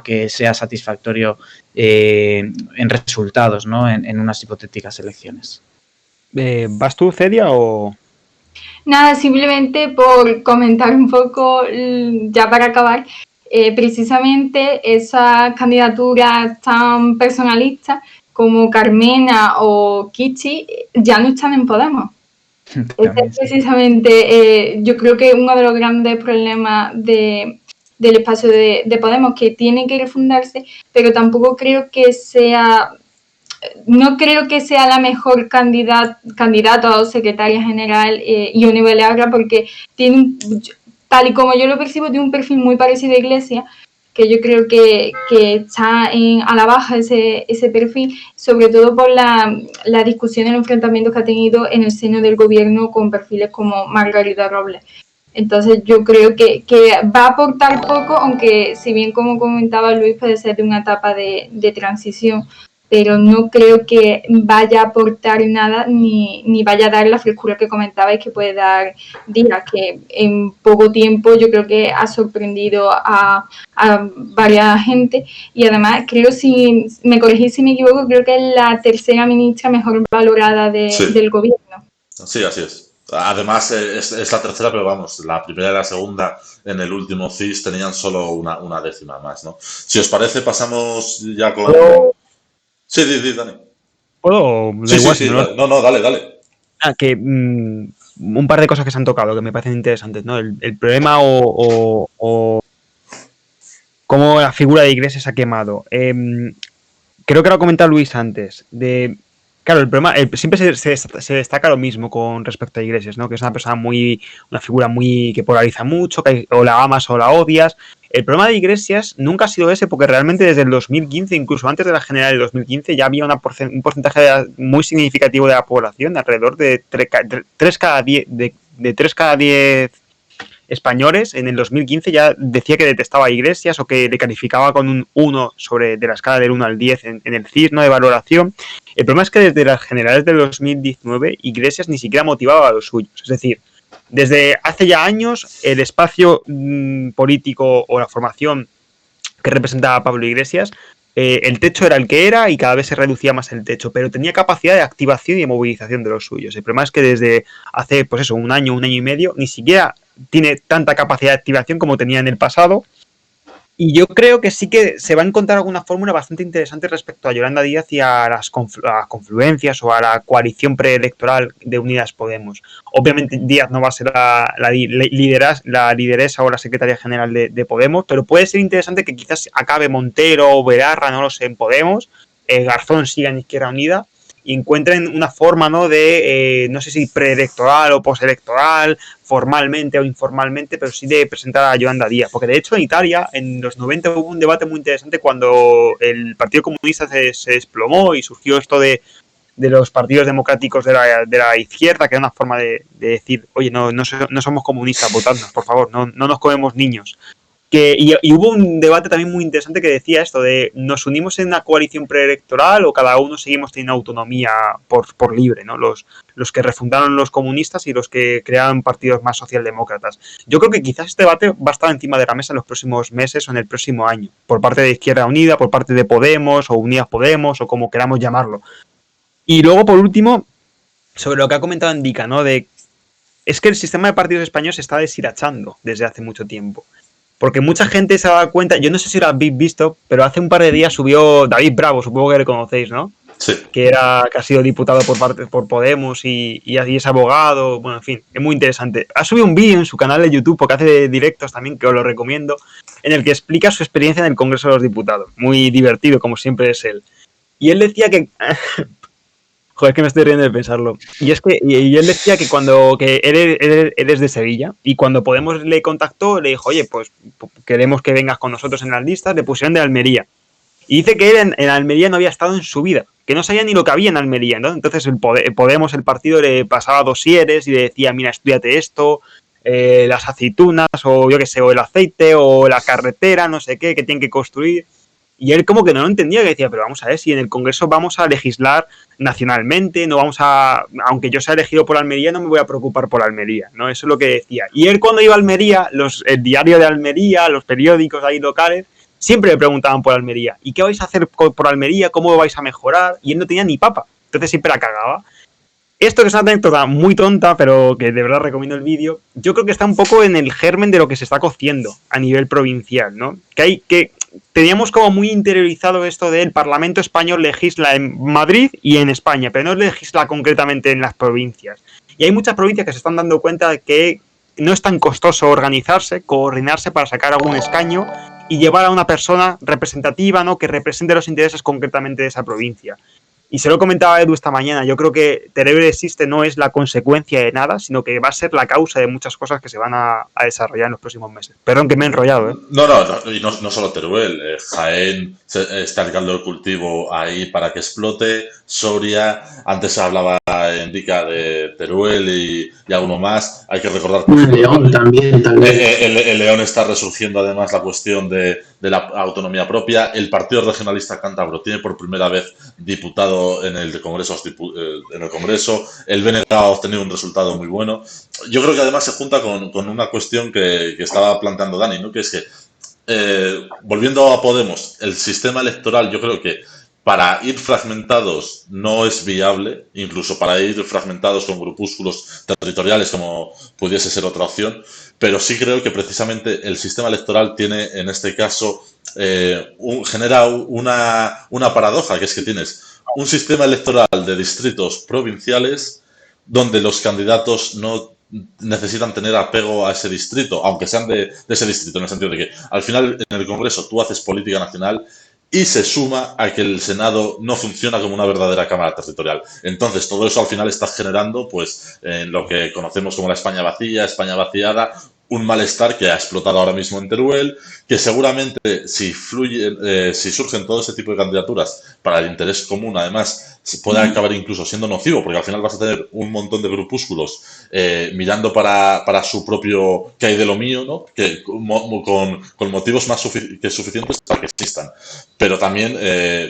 que sea satisfactorio en resultados, ¿no? En unas hipotéticas elecciones. ¿Vas tú, Cedia, o...? Nada, simplemente por comentar un poco, ya para acabar, precisamente esas candidaturas tan personalistas como Carmena o Kichi ya no están en Podemos. Este es precisamente, yo creo que uno de los grandes problemas del espacio de Podemos, que tiene que refundarse, pero tampoco creo que sea... No creo que sea la mejor candidato a secretaria general Yone Belarra, porque tiene, tal y como yo lo percibo, tiene un perfil muy parecido a Iglesias, que yo creo que está a la baja ese perfil, sobre todo por la discusión y los enfrentamientos que ha tenido en el seno del gobierno con perfiles como Margarita Robles. Entonces yo creo que va a aportar poco, aunque si bien, como comentaba Luis, puede ser de una etapa de transición, pero no creo que vaya a aportar nada ni vaya a dar la frescura que comentabais que puede dar Díaz, que en poco tiempo yo creo que ha sorprendido a varias gente y además creo, si me corregís si me equivoco, creo que es la tercera ministra mejor valorada del gobierno. Sí, así es. Además es la tercera, pero vamos, la primera y la segunda en el último CIS tenían solo una décima más, ¿no? Si os parece, pasamos ya con... Sí, Dani. ¿Puedo? Sí, no, dale. Que un par de cosas que se han tocado que me parecen interesantes, ¿no? El problema o cómo la figura de Iglesias se ha quemado. Creo que lo ha comentado Luis antes. Claro, el problema, siempre se destaca lo mismo con respecto a Iglesias, ¿no? Que es una figura muy que polariza mucho, que o la amas o la odias. El problema de Iglesias nunca ha sido ese, porque realmente desde el 2015, incluso antes de la general del 2015, ya había un porcentaje muy significativo de la población, alrededor de 3 cada 10 españoles en el 2015 ya decía que detestaba a Iglesias o que le calificaba con un 1 de la escala del 1 al 10 en el CIS, ¿no?, de valoración. El problema es que desde las generales del 2019 Iglesias ni siquiera motivaba a los suyos. Es decir, desde hace ya años el espacio político o la formación que representaba a Pablo Iglesias, el techo era el que era y cada vez se reducía más el techo, pero tenía capacidad de activación y de movilización de los suyos. El problema es que desde hace, pues eso, un año y medio, ni siquiera tiene tanta capacidad de activación como tenía en el pasado. Y yo creo que sí que se va a encontrar alguna fórmula bastante interesante respecto a Yolanda Díaz y a las confluencias o a la coalición preelectoral de Unidas Podemos. Obviamente Díaz no va a ser la lideresa o la secretaria general de Podemos, pero puede ser interesante que quizás acabe Montero o Belarra, no lo sé, en Podemos, Garzón siga en Izquierda Unida y encuentren una forma, ¿no?, de, no sé si preelectoral o postelectoral, formalmente o informalmente, pero sí de presentar a Yolanda Díaz. Porque de hecho en Italia, en los 90 hubo un debate muy interesante cuando el Partido Comunista se desplomó y surgió esto de los partidos democráticos de la izquierda, que era una forma de decir, oye, no somos comunistas, votadnos, por favor, no nos comemos niños. Y hubo un debate también muy interesante que decía esto de ¿nos unimos en una coalición preelectoral o cada uno seguimos teniendo autonomía por libre, ¿no? Los que refundaron los comunistas y los que crearon partidos más socialdemócratas. Yo creo que quizás este debate va a estar encima de la mesa en los próximos meses o en el próximo año, por parte de Izquierda Unida, por parte de Podemos o Unidas Podemos o como queramos llamarlo. Y luego, por último, sobre lo que ha comentado Endica, ¿no? Es que el sistema de partidos españoles se está deshilachando desde hace mucho tiempo. Porque mucha gente se ha dado cuenta, yo no sé si lo habéis visto, pero hace un par de días subió David Bravo, supongo que le conocéis, ¿no? Sí. Que ha sido diputado por Podemos y es abogado, bueno, en fin, es muy interesante. Ha subido un vídeo en su canal de YouTube, porque hace directos también, que os lo recomiendo, en el que explica su experiencia en el Congreso de los Diputados. Muy divertido, como siempre es él. Y él decía que... Joder, es que me estoy riendo de pensarlo. Y él decía que él es de Sevilla y cuando Podemos le contactó, le dijo, oye, pues queremos que vengas con nosotros en las listas, le pusieron de Almería. Y dice que él en Almería no había estado en su vida, que no sabía ni lo que había en Almería, ¿no? Entonces Podemos, el partido, le pasaba dosieres y le decía, mira, estudiate esto, las aceitunas o yo qué sé, o el aceite o la carretera, no sé qué, que tienen que construir. Y él como que no lo entendía, que decía, pero vamos a ver, si en el Congreso vamos a legislar nacionalmente, no vamos a, aunque yo sea elegido por Almería, no me voy a preocupar por Almería, ¿no? Eso es lo que decía. Y él cuando iba a Almería, el diario de Almería, los periódicos ahí locales, siempre le preguntaban por Almería. ¿Y qué vais a hacer por Almería? ¿Cómo vais a mejorar? Y él no tenía ni papa, entonces siempre la cagaba. Esto que es una anécdota muy tonta, pero que de verdad recomiendo el vídeo, yo creo que está un poco en el germen de lo que se está cociendo a nivel provincial, ¿no? Teníamos como muy interiorizado esto de el Parlamento español legisla en Madrid y en España, pero no legisla concretamente en las provincias. Y hay muchas provincias que se están dando cuenta de que no es tan costoso organizarse, coordinarse para sacar algún escaño y llevar a una persona representativa, ¿no?, que represente los intereses concretamente de esa provincia. Y se lo comentaba a Edu esta mañana, yo creo que Teruel existe no es la consecuencia de nada, sino que va a ser la causa de muchas cosas que se van a desarrollar en los próximos meses. Perdón que me he enrollado, ¿eh? Y no solo Teruel, Jaén está el caldo de cultivo ahí para que explote, Soria, antes se hablaba Endica de Teruel y alguno más, hay que recordar... León también. El León está resurgiendo además la cuestión de la autonomía propia, el Partido Regionalista Cántabro tiene por primera vez diputado en el Congreso, el BNG ha obtenido un resultado muy bueno. Yo creo que además se junta con una cuestión que estaba planteando Dani, ¿no? Que es que, volviendo a Podemos, el sistema electoral, yo creo que para ir fragmentados no es viable, incluso para ir fragmentados con grupúsculos territoriales como pudiese ser otra opción, pero sí creo que precisamente el sistema electoral tiene, en este caso, genera una paradoja, que es que tienes un sistema electoral de distritos provinciales donde los candidatos no necesitan tener apego a ese distrito, aunque sean de ese distrito, en el sentido de que al final en el Congreso tú haces política nacional y se suma a que el Senado no funciona como una verdadera cámara territorial. Entonces, todo eso al final está generando, pues, en lo que conocemos como la España vacía, España vaciada, un malestar que ha explotado ahora mismo en Teruel, que seguramente si surgen todo ese tipo de candidaturas para el interés común, además, puede acabar incluso siendo nocivo, porque al final vas a tener un montón de grupúsculos mirando para su propio qué hay de lo mío, ¿no? Que con motivos más que suficientes para que existan, pero también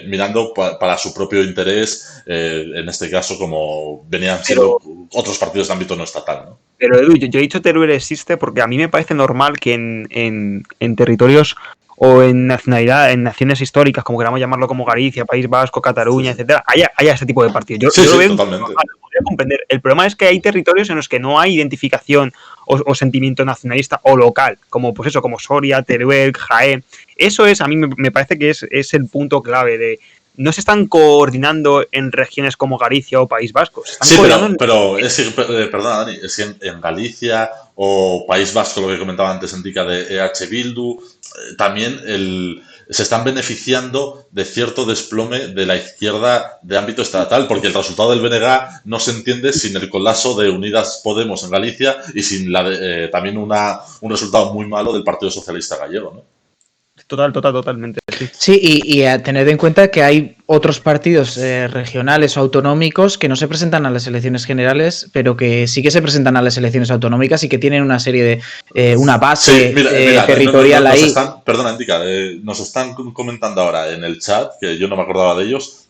mirando para su propio interés, en este caso como venían siendo otros partidos de ámbito no estatal, ¿no? Pero Edu, yo he dicho Teruel existe porque a mí me parece normal que en territorios o en nacionalidad, en naciones históricas, como queramos llamarlo, como Galicia, País Vasco, Cataluña, etcétera, haya este tipo de partidos. Yo lo veo totalmente. Normal, lo podría comprender. El problema es que hay territorios en los que no hay identificación o sentimiento nacionalista o local, como pues eso, como Soria, Teruel, Jaén. Eso es, a mí me parece que es el punto clave de. No se están coordinando en regiones como Galicia o País Vasco. Se están coordinando pero perdona, Dani, es que en Galicia o País Vasco, lo que comentaba antes Enrica de EH Bildu, también se están beneficiando de cierto desplome de la izquierda de ámbito estatal, porque el resultado del BNG no se entiende sin el colapso de Unidas Podemos en Galicia y sin también un resultado muy malo del Partido Socialista Gallego, ¿no? Totalmente. Sí, y a tener en cuenta que hay otros partidos regionales o autonómicos que no se presentan a las elecciones generales, pero que sí que se presentan a las elecciones autonómicas y que tienen una serie de una base territorial ahí. Perdona, Indica, nos están comentando ahora en el chat, que yo no me acordaba de ellos,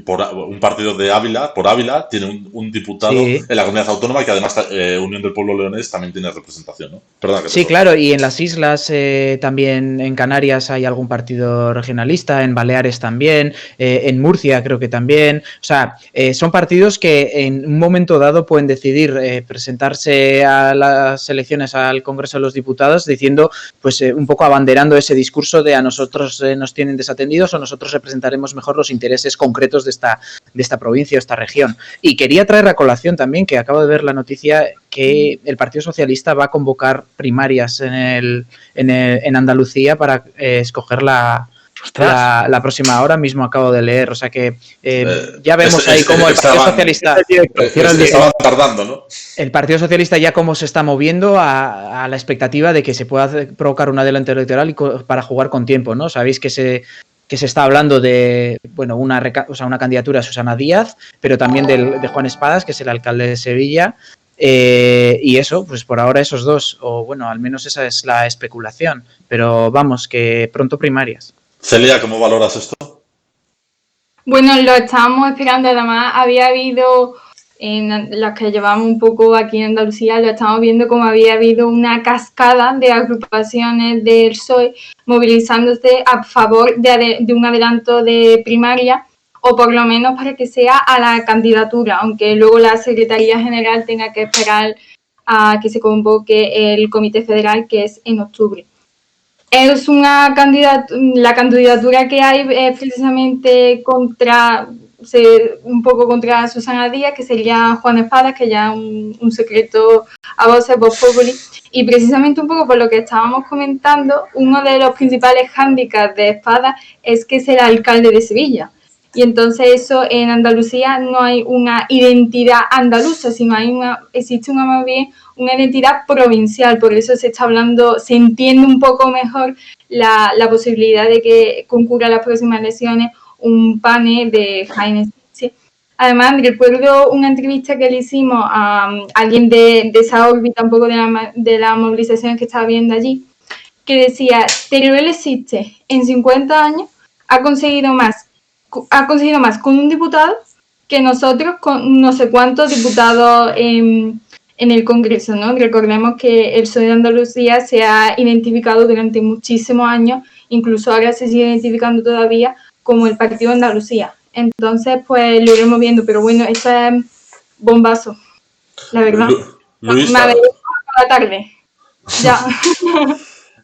por un partido de Ávila, por Ávila, tiene un diputado en la comunidad autónoma que además Unión del Pueblo Leonés también tiene representación, ¿no? Perdona, que claro, y en las islas también, en Canarias hay algún partido regionalista, en Baleares también, en Murcia creo que también. O sea, son partidos que en un momento dado pueden decidir presentarse a las elecciones al Congreso de los Diputados diciendo, pues un poco abanderando ese discurso de a nosotros nos tienen desatendidos o nosotros representaremos mejor los intereses concretos de esta provincia o esta región. Y quería traer a colación también que acabo de ver la noticia que el Partido Socialista va a convocar primarias en Andalucía para escoger la próxima hora. Mismo acabo de leer, o sea que ya vemos ahí cómo el Partido Socialista estaba tardando, ¿no? El Partido Socialista ya cómo se está moviendo a la expectativa de que se pueda provocar un adelanto electoral para jugar con tiempo, ¿no? Sabéis que se está hablando de una candidatura a Susana Díaz, pero también de Juan Espadas, que es el alcalde de Sevilla. Y eso, pues por ahora esos dos, o bueno, al menos esa es la especulación, pero vamos, que pronto primarias. Celia, ¿cómo valoras esto? Bueno, lo estábamos esperando, además había habido, en las que llevamos un poco aquí en Andalucía, lo estamos viendo como había habido una cascada de agrupaciones del PSOE movilizándose a favor de un adelanto de primaria, o por lo menos para que sea a la candidatura, aunque luego la Secretaría General tenga que esperar a que se convoque el Comité Federal, que es en octubre. Es la candidatura que hay es precisamente un poco contra Susana Díaz, que sería Juan Espadas, que ya un secreto a voces Vox Populi. Y precisamente un poco por lo que estábamos comentando, uno de los principales hándicaps de Espadas es que es el alcalde de Sevilla. Y entonces eso en Andalucía no hay una identidad andaluza, sino existe más bien una identidad provincial. Por eso se entiende un poco mejor la posibilidad de que concurra a las próximas elecciones un panel de Jaén. Sí. Además, recuerdo una entrevista que le hicimos a alguien de esa órbita, un poco de la movilización que estaba viendo allí, que decía, Teruel existe en 50 años, ha conseguido más con un diputado que nosotros con no sé cuántos diputados en el Congreso, ¿no? Recordemos que el PSOE de Andalucía se ha identificado durante muchísimos años, incluso ahora se sigue identificando todavía como el Partido de Andalucía. Entonces, pues lo iremos viendo, pero bueno, esto es bombazo, la verdad. Luis, me habéis a la tarde. Ya.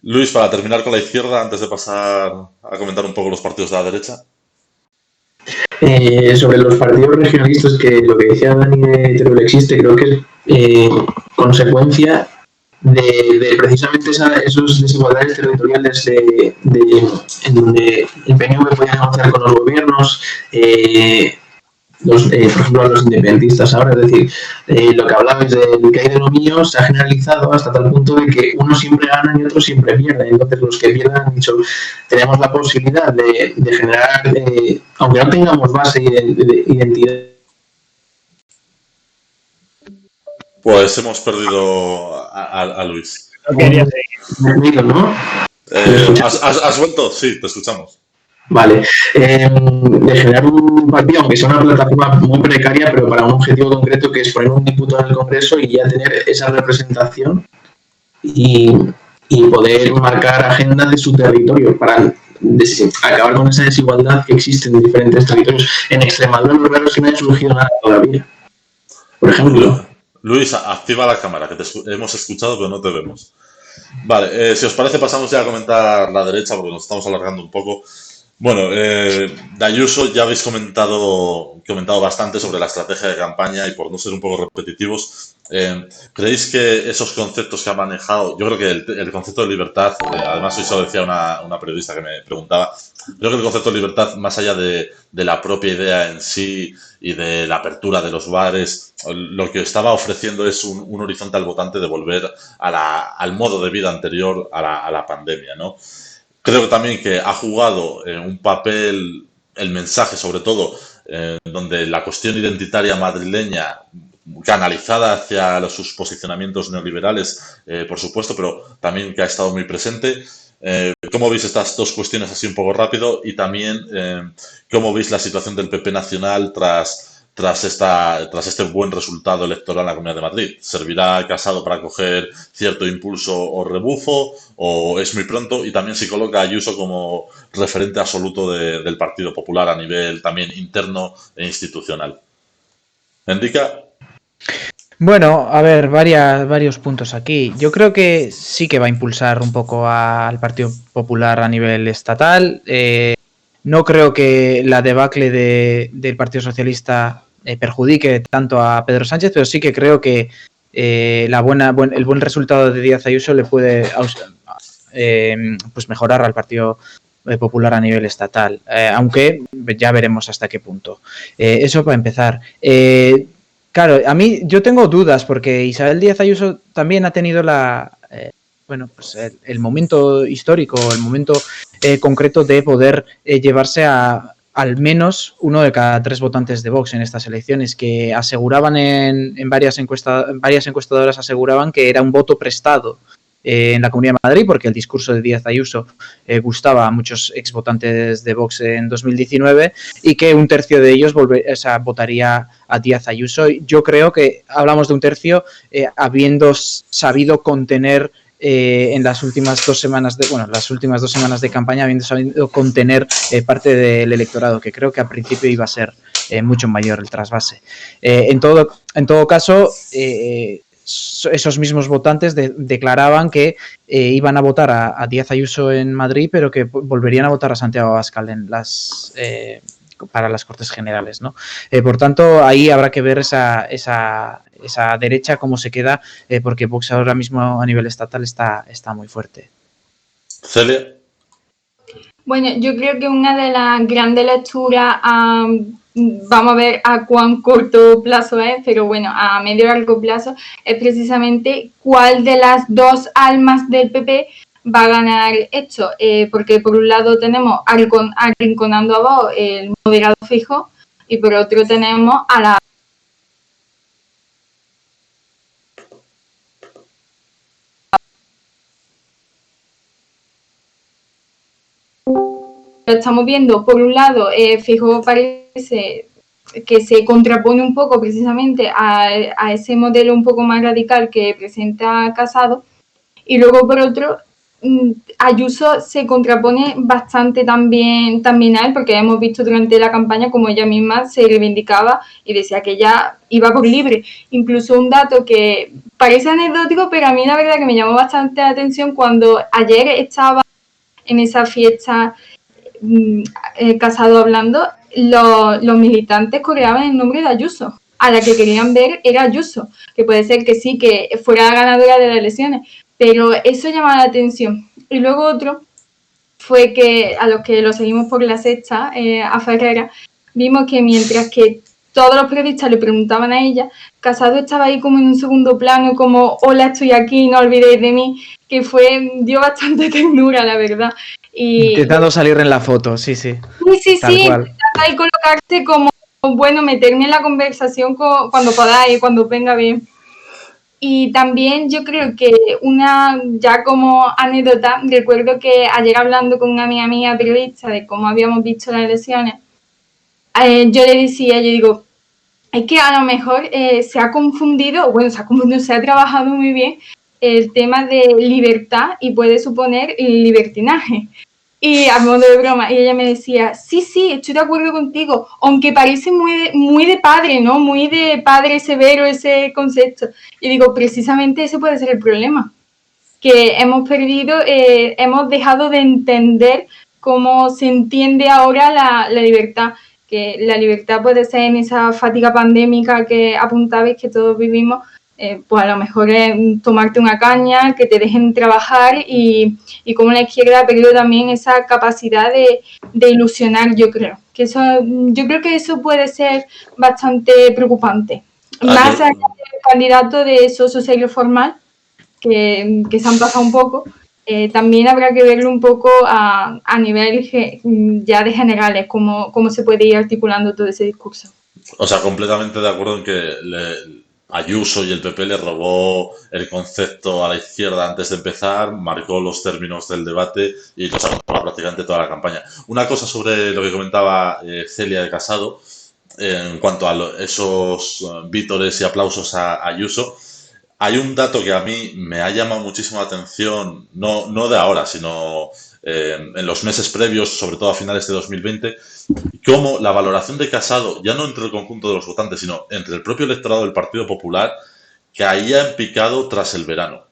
Luis, para terminar con la izquierda, antes de pasar a comentar un poco los partidos de la derecha. Sobre los partidos regionalistas, que lo que decía Dani de Teruel existe, creo que es consecuencia de precisamente esos desigualdades territoriales en donde el PNV podía negociar con los gobiernos, por ejemplo, a los independentistas ahora. Es decir, lo que hablabais del que hay de lo mío se ha generalizado hasta tal punto de que unos siempre ganan y otros siempre pierden. Entonces, los que pierden han dicho, tenemos la posibilidad de generar, aunque no tengamos base de identidad. Pues hemos perdido a Luis. No quería seguir. ¿No? ¿Has vuelto? Sí, te escuchamos. Vale, de generar un partido, aunque sea una plataforma muy precaria, pero para un objetivo concreto, que es poner un diputado en el Congreso y ya tener esa representación y poder marcar agendas de su territorio para acabar con esa desigualdad que existe en diferentes territorios. En Extremadura lo raro es que no haya surgido nada todavía. Por ejemplo. Luis, activa la cámara, que te hemos escuchado pero no te vemos. Vale, si os parece pasamos ya a comentar la derecha porque nos estamos alargando un poco. Bueno, de Ayuso ya habéis comentado bastante sobre la estrategia de campaña y por no ser un poco repetitivos, ¿creéis que esos conceptos que ha manejado, yo creo que el concepto de libertad, además hoy se lo decía una periodista que me preguntaba, creo que el concepto de libertad, más allá de la propia idea en sí y de la apertura de los bares, lo que estaba ofreciendo es un horizonte al votante de volver al modo de vida anterior a la pandemia, ¿no? Creo también que ha jugado un papel, el mensaje sobre todo, donde la cuestión identitaria madrileña, canalizada hacia sus posicionamientos neoliberales, por supuesto, pero también que ha estado muy presente. ¿Cómo veis estas dos cuestiones así un poco rápido? Y también, ¿cómo veis la situación del PP nacional tras este buen resultado electoral en la Comunidad de Madrid? ¿Servirá Casado para coger cierto impulso o rebufo o es muy pronto? Y también si coloca a Ayuso como referente absoluto del Partido Popular a nivel también interno e institucional. ¿Enrica? Bueno, a ver, varios puntos aquí. Yo creo que sí que va a impulsar un poco al Partido Popular a nivel estatal. No creo que la debacle del Partido Socialista perjudique tanto a Pedro Sánchez, pero sí que creo que el buen resultado de Díaz Ayuso le puede pues mejorar al Partido Popular a nivel estatal, aunque ya veremos hasta qué punto. Eso para empezar. Claro, a mí yo tengo dudas porque Isabel Díaz Ayuso también ha tenido pues el momento histórico, el momento concreto de poder llevarse al menos uno de cada 3 votantes de Vox en estas elecciones, que aseguraban en varias encuestadoras aseguraban que era un voto prestado en la Comunidad de Madrid, porque el discurso de Díaz Ayuso gustaba a muchos exvotantes de Vox en 2019 y que un tercio de ellos votaría a Díaz Ayuso. Yo creo que hablamos de un tercio habiendo sabido contener en las últimas 2 semanas de campaña, habiendo sabido contener parte del electorado, que creo que al principio iba a ser mucho mayor el trasvase. En todo caso, esos mismos votantes declaraban que iban a votar a Díaz Ayuso en Madrid, pero que volverían a votar a Santiago Abascal para las Cortes Generales, ¿no? Por tanto, ahí habrá que ver esa derecha cómo se queda, porque Vox ahora mismo a nivel estatal está muy fuerte. Celia. Bueno, yo creo que una de las grandes lecturas, vamos a ver a cuán corto plazo es, pero bueno, a medio y largo plazo, es precisamente cuál de las 2 almas del PP va a ganar esto, porque por un lado tenemos arrinconando a Vox el moderado Feijóo y por otro tenemos a la estamos viendo. Por un lado, Feijóo parece que se contrapone un poco precisamente a ese modelo un poco más radical que presenta Casado, y luego por otro Ayuso se contrapone bastante también a él, porque hemos visto durante la campaña como ella misma se reivindicaba y decía que ella iba por libre. Incluso un dato que parece anecdótico, pero a mí la verdad que me llamó bastante la atención cuando ayer estaba en esa fiesta Casado hablando, los militantes coreaban el nombre de Ayuso. A la que querían ver era Ayuso, que puede ser que sí, que fuera ganadora de las elecciones, pero eso llama la atención. Y luego otro fue que a los que lo seguimos por La Sexta, a Ferrera, vimos que mientras que todos los periodistas le preguntaban a ella, Casado estaba ahí como en un segundo plano, como hola, estoy aquí, no olvidéis de mí, que dio bastante ternura, la verdad. Y, intentando salir en la foto, sí. Sí, Cual. intentando ahí colocarte como, bueno, meterme en la conversación cuando podáis, cuando venga bien. Y también yo creo que ya como anécdota, recuerdo que ayer hablando con una amiga mía periodista de cómo habíamos visto las elecciones, yo le decía, yo digo, es que a lo mejor se ha confundido, se ha trabajado muy bien el tema de libertad y puede suponer libertinaje. Y a modo de broma, y ella me decía, sí, estoy de acuerdo contigo, aunque parece muy de padre, ¿no? Muy de padre severo ese concepto. Y digo, precisamente ese puede ser el problema, que hemos dejado de entender cómo se entiende ahora la libertad, que la libertad puede ser en esa fatiga pandémica que apuntabais que todos vivimos, pues a lo mejor es tomarte una caña, que te dejen trabajar y como la izquierda ha perdido también esa capacidad de ilusionar, yo creo que eso puede ser bastante preocupante. Más allá del candidato de socio serio formal, que se han pasado un poco, también habrá que verlo un poco a nivel ya de generales, cómo se puede ir articulando todo ese discurso. O sea, completamente de acuerdo en que Ayuso y el PP le robó el concepto a la izquierda antes de empezar, marcó los términos del debate y los ha controlado prácticamente toda la campaña. Una cosa sobre lo que comentaba Celia de Casado, en cuanto a esos vítores y aplausos a Ayuso, hay un dato que a mí me ha llamado muchísimo la atención, no de ahora, sino en los meses previos, sobre todo a finales de 2020, cómo la valoración de Casado, ya no entre el conjunto de los votantes, sino entre el propio electorado del Partido Popular, caía en picado tras el verano.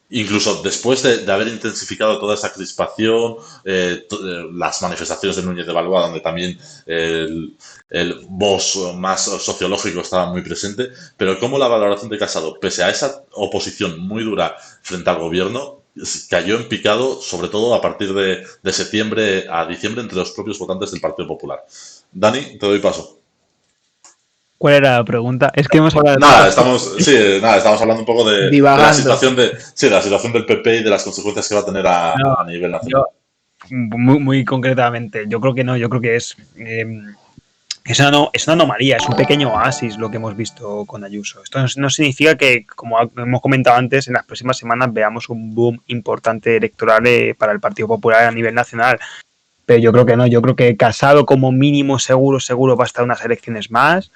Incluso después de haber intensificado toda esa crispación, las manifestaciones de Núñez de Balboa, donde también el voz más sociológico estaba muy presente, pero cómo la valoración de Casado, pese a esa oposición muy dura frente al gobierno, cayó en picado, sobre todo a partir de septiembre a diciembre, entre los propios votantes del Partido Popular. Dani, te doy paso. ¿Cuál era la pregunta? Es que hemos hablado estamos hablando un poco de la situación la situación del PP y de las consecuencias que va a tener a nivel nacional. Muy concretamente, yo creo que no, yo creo que es una anomalía, es un pequeño oasis lo que hemos visto con Ayuso. Esto no significa que, como hemos comentado antes, en las próximas semanas veamos un boom importante electoral para el Partido Popular a nivel nacional. Pero yo creo que no, yo creo que Casado como mínimo seguro va a estar unas elecciones más.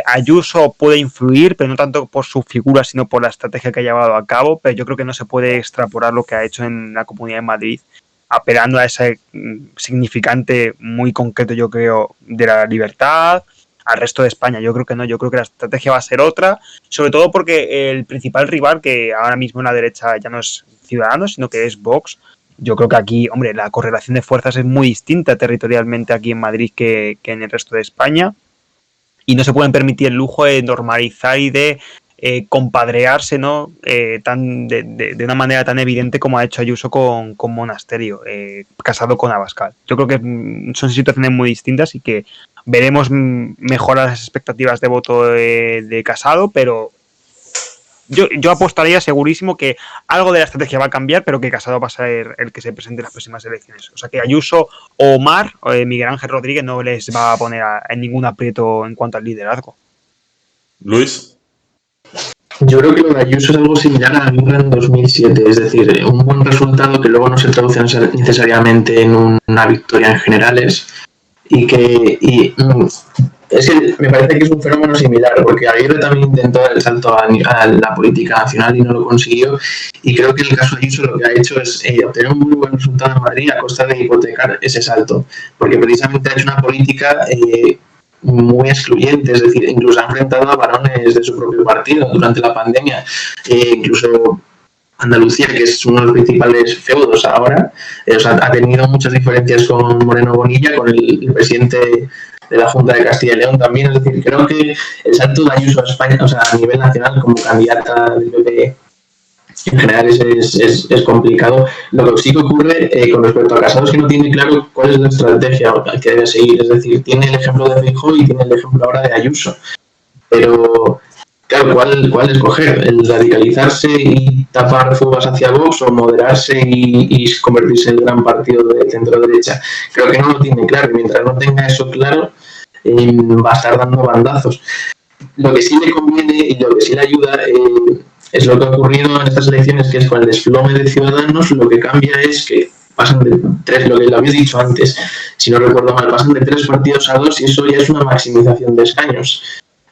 Ayuso puede influir, pero no tanto por su figura, sino por la estrategia que ha llevado a cabo, pero yo creo que no se puede extrapolar lo que ha hecho en la Comunidad de Madrid, apelando a ese significante muy concreto, yo creo, de la libertad al resto de España. Yo creo que no, yo creo que la estrategia va a ser otra, sobre todo porque el principal rival, que ahora mismo en la derecha ya no es Ciudadanos, sino que es Vox, yo creo que aquí, hombre, la correlación de fuerzas es muy distinta territorialmente aquí en Madrid que en el resto de España. Y no se pueden permitir el lujo de normalizar y de compadrearse, ¿no? De una manera tan evidente como ha hecho Ayuso con Monasterio, Casado con Abascal. Yo creo que son situaciones muy distintas y que veremos mejorar las expectativas de voto de Casado, pero yo apostaría segurísimo que algo de la estrategia va a cambiar, pero que Casado va a ser el que se presente en las próximas elecciones. O sea que Ayuso o Omar o Miguel Ángel Rodríguez no les va a poner en ningún aprieto en cuanto al liderazgo. Luis. Yo creo que lo de Ayuso es algo similar a Lula en 2007, es decir, un buen resultado que luego no se traduce necesariamente en una victoria en generales es que me parece que es un fenómeno similar, porque Aguirre también intentó dar el salto a la política nacional y no lo consiguió, y creo que en el caso de Ayuso lo que ha hecho es obtener un muy buen resultado en Madrid a costa de hipotecar ese salto, porque precisamente ha hecho una política muy excluyente, es decir, incluso ha enfrentado a varones de su propio partido durante la pandemia, incluso Andalucía, que es uno de los principales feudos ahora, ha tenido muchas diferencias con Moreno Bonilla, con el presidente de la Junta de Castilla y León también. Es decir, creo que el salto de Ayuso a España, o sea, a nivel nacional como candidata del PP en general es complicado. Lo que sí que ocurre con respecto a Casado es que no tiene claro cuál es la estrategia que debe seguir. Es decir, tiene el ejemplo de Feijóo y tiene el ejemplo ahora de Ayuso. Pero, claro, ¿cuál escoger? ¿El radicalizarse y tapar fugas hacia Vox o moderarse y convertirse en el gran partido de centro-derecha? Creo que no lo tiene claro. Y mientras no tenga eso claro, va a estar dando bandazos. Lo que sí le conviene y lo que sí le ayuda es lo que ha ocurrido en estas elecciones, que es con el desplome de Ciudadanos. Lo que cambia es que pasan de 3, lo que lo había dicho antes, si no recuerdo mal, pasan de 3 partidos a 2 y eso ya es una maximización de escaños.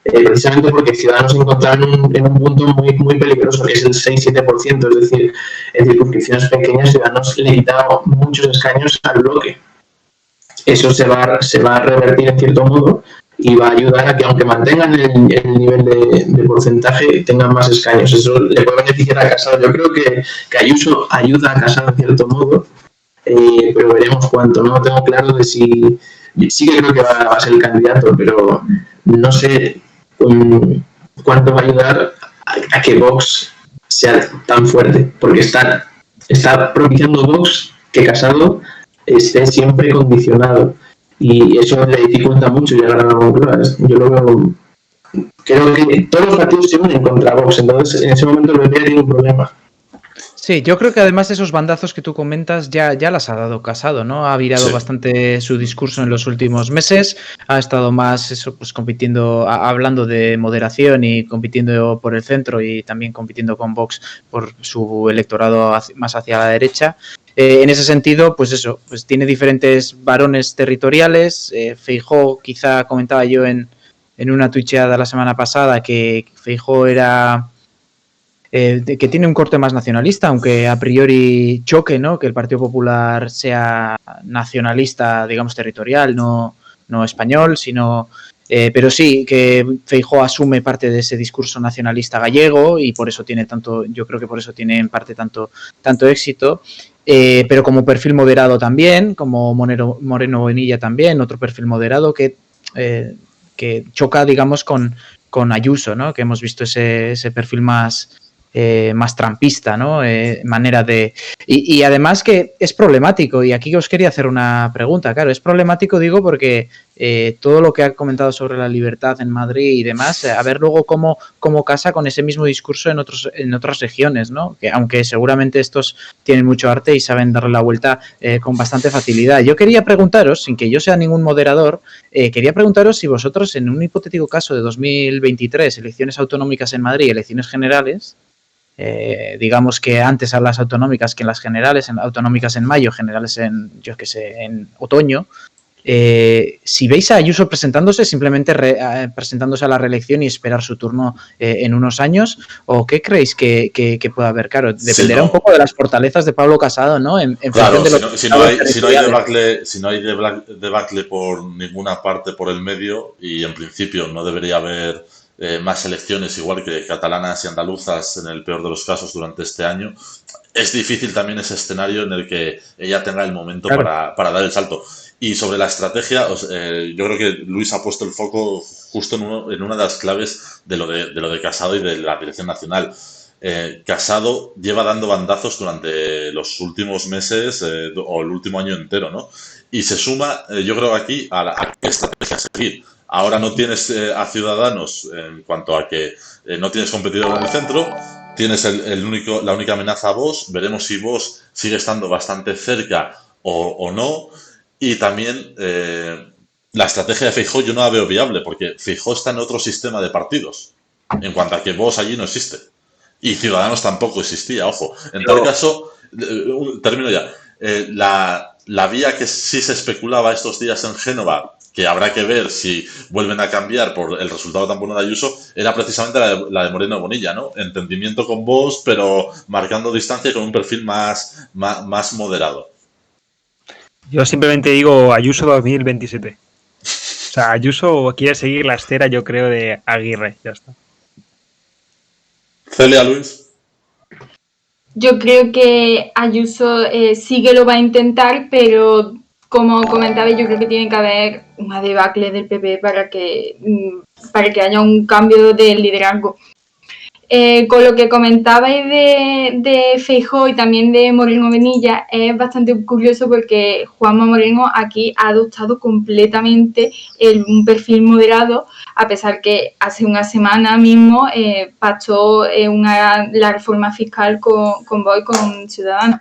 Precisamente porque Ciudadanos se encontraba en un punto muy peligroso, que es el 6-7%, es decir, en circunscripciones pequeñas Ciudadanos le quitaba muchos escaños al bloque. Eso se va a revertir en cierto modo y va a ayudar a que, aunque mantengan el nivel de porcentaje, tengan más escaños. Eso le puede beneficiar a Casado. Yo creo que Ayuso ayuda a Casado en cierto modo, pero veremos cuánto. No tengo claro de si... Sí que creo que va a ser el candidato, pero no sé cuánto va a ayudar a que Vox sea tan fuerte, porque está propiciando Vox que Casado esté siempre condicionado. Y eso le dificulta mucho llegar a la Moncloa. Yo lo veo. Creo que todos los partidos se unen contra Vox, entonces en ese momento el PP tiene un problema. Sí, yo creo que además esos bandazos que tú comentas ya las ha dado Casado, ¿no? Ha virado bastante su discurso en los últimos meses, ha estado más eso, pues compitiendo, hablando de moderación y compitiendo por el centro y también compitiendo con Vox por su electorado más hacia la derecha. En ese sentido, pues eso, pues tiene diferentes varones territoriales. Feijóo, quizá comentaba yo en una tuicheada la semana pasada que Feijóo era... que tiene un corte más nacionalista, aunque a priori choque, ¿no? Que el Partido Popular sea nacionalista, digamos, territorial, no español, sino... pero sí, que Feijóo asume parte de ese discurso nacionalista gallego y por eso tiene tanto, yo creo que por eso tiene en parte tanto éxito. Pero como perfil moderado también, como Moreno Bonilla también, otro perfil moderado que choca, digamos, con Ayuso, ¿no? Que hemos visto ese perfil más trampista, ¿no? Manera de... Y además que es problemático, y aquí os quería hacer una pregunta, claro, es problemático, digo, porque todo lo que ha comentado sobre la libertad en Madrid y demás, a ver luego cómo casa con ese mismo discurso en otras regiones, ¿no? Que aunque seguramente estos tienen mucho arte y saben darle la vuelta con bastante facilidad. Yo quería preguntaros, sin que yo sea ningún moderador, quería preguntaros si vosotros en un hipotético caso de 2023, elecciones autonómicas en Madrid, elecciones generales, digamos que antes a las autonómicas que en las generales, en autonómicas en mayo, generales en otoño, si veis a Ayuso presentándose, simplemente presentándose a la reelección y esperar su turno en unos años, o qué creéis que pueda haber. Claro, dependerá un poco de las fortalezas de Pablo Casado, ¿no? Claro, si no hay debacle por ninguna parte por el medio, y en principio no debería haber más elecciones igual que catalanas y andaluzas en el peor de los casos durante este año, es difícil también ese escenario en el que ella tenga el momento para dar el salto. Y sobre la estrategia, yo creo que Luis ha puesto el foco justo en una de las claves de lo de Casado y de la dirección nacional. Casado lleva dando bandazos durante los últimos meses o el último año entero, ¿no? Y se suma, yo creo, aquí a qué estrategia seguir. Ahora no tienes a Ciudadanos en cuanto a que no tienes competidor en el centro, tienes la única amenaza a Vox, veremos si Vox sigue estando bastante cerca o no, y también la estrategia de Feijóo yo no la veo viable, porque Feijóo está en otro sistema de partidos, en cuanto a que Vox allí no existe, y Ciudadanos tampoco existía, ojo. En tal caso, termino ya, la vía que sí se especulaba estos días en Génova, que habrá que ver si vuelven a cambiar por el resultado tan bueno de Ayuso, era precisamente la de Moreno Bonilla, ¿no? Entendimiento con Vox, pero marcando distancia con un perfil más moderado. Yo simplemente digo Ayuso 2027. O sea, Ayuso quiere seguir la estera, yo creo, de Aguirre. Ya está. Celia, Luis. Yo creo que Ayuso sí que lo va a intentar, pero como comentaba, yo creo que tiene que haber una debacle del PP para que haya un cambio de liderazgo. Con lo que comentabais de Feijóo y también de Moreno Bonilla, es bastante curioso porque Juanma Moreno aquí ha adoptado completamente un perfil moderado, a pesar que hace una semana mismo pactó la reforma fiscal con Vox y con Ciudadanos.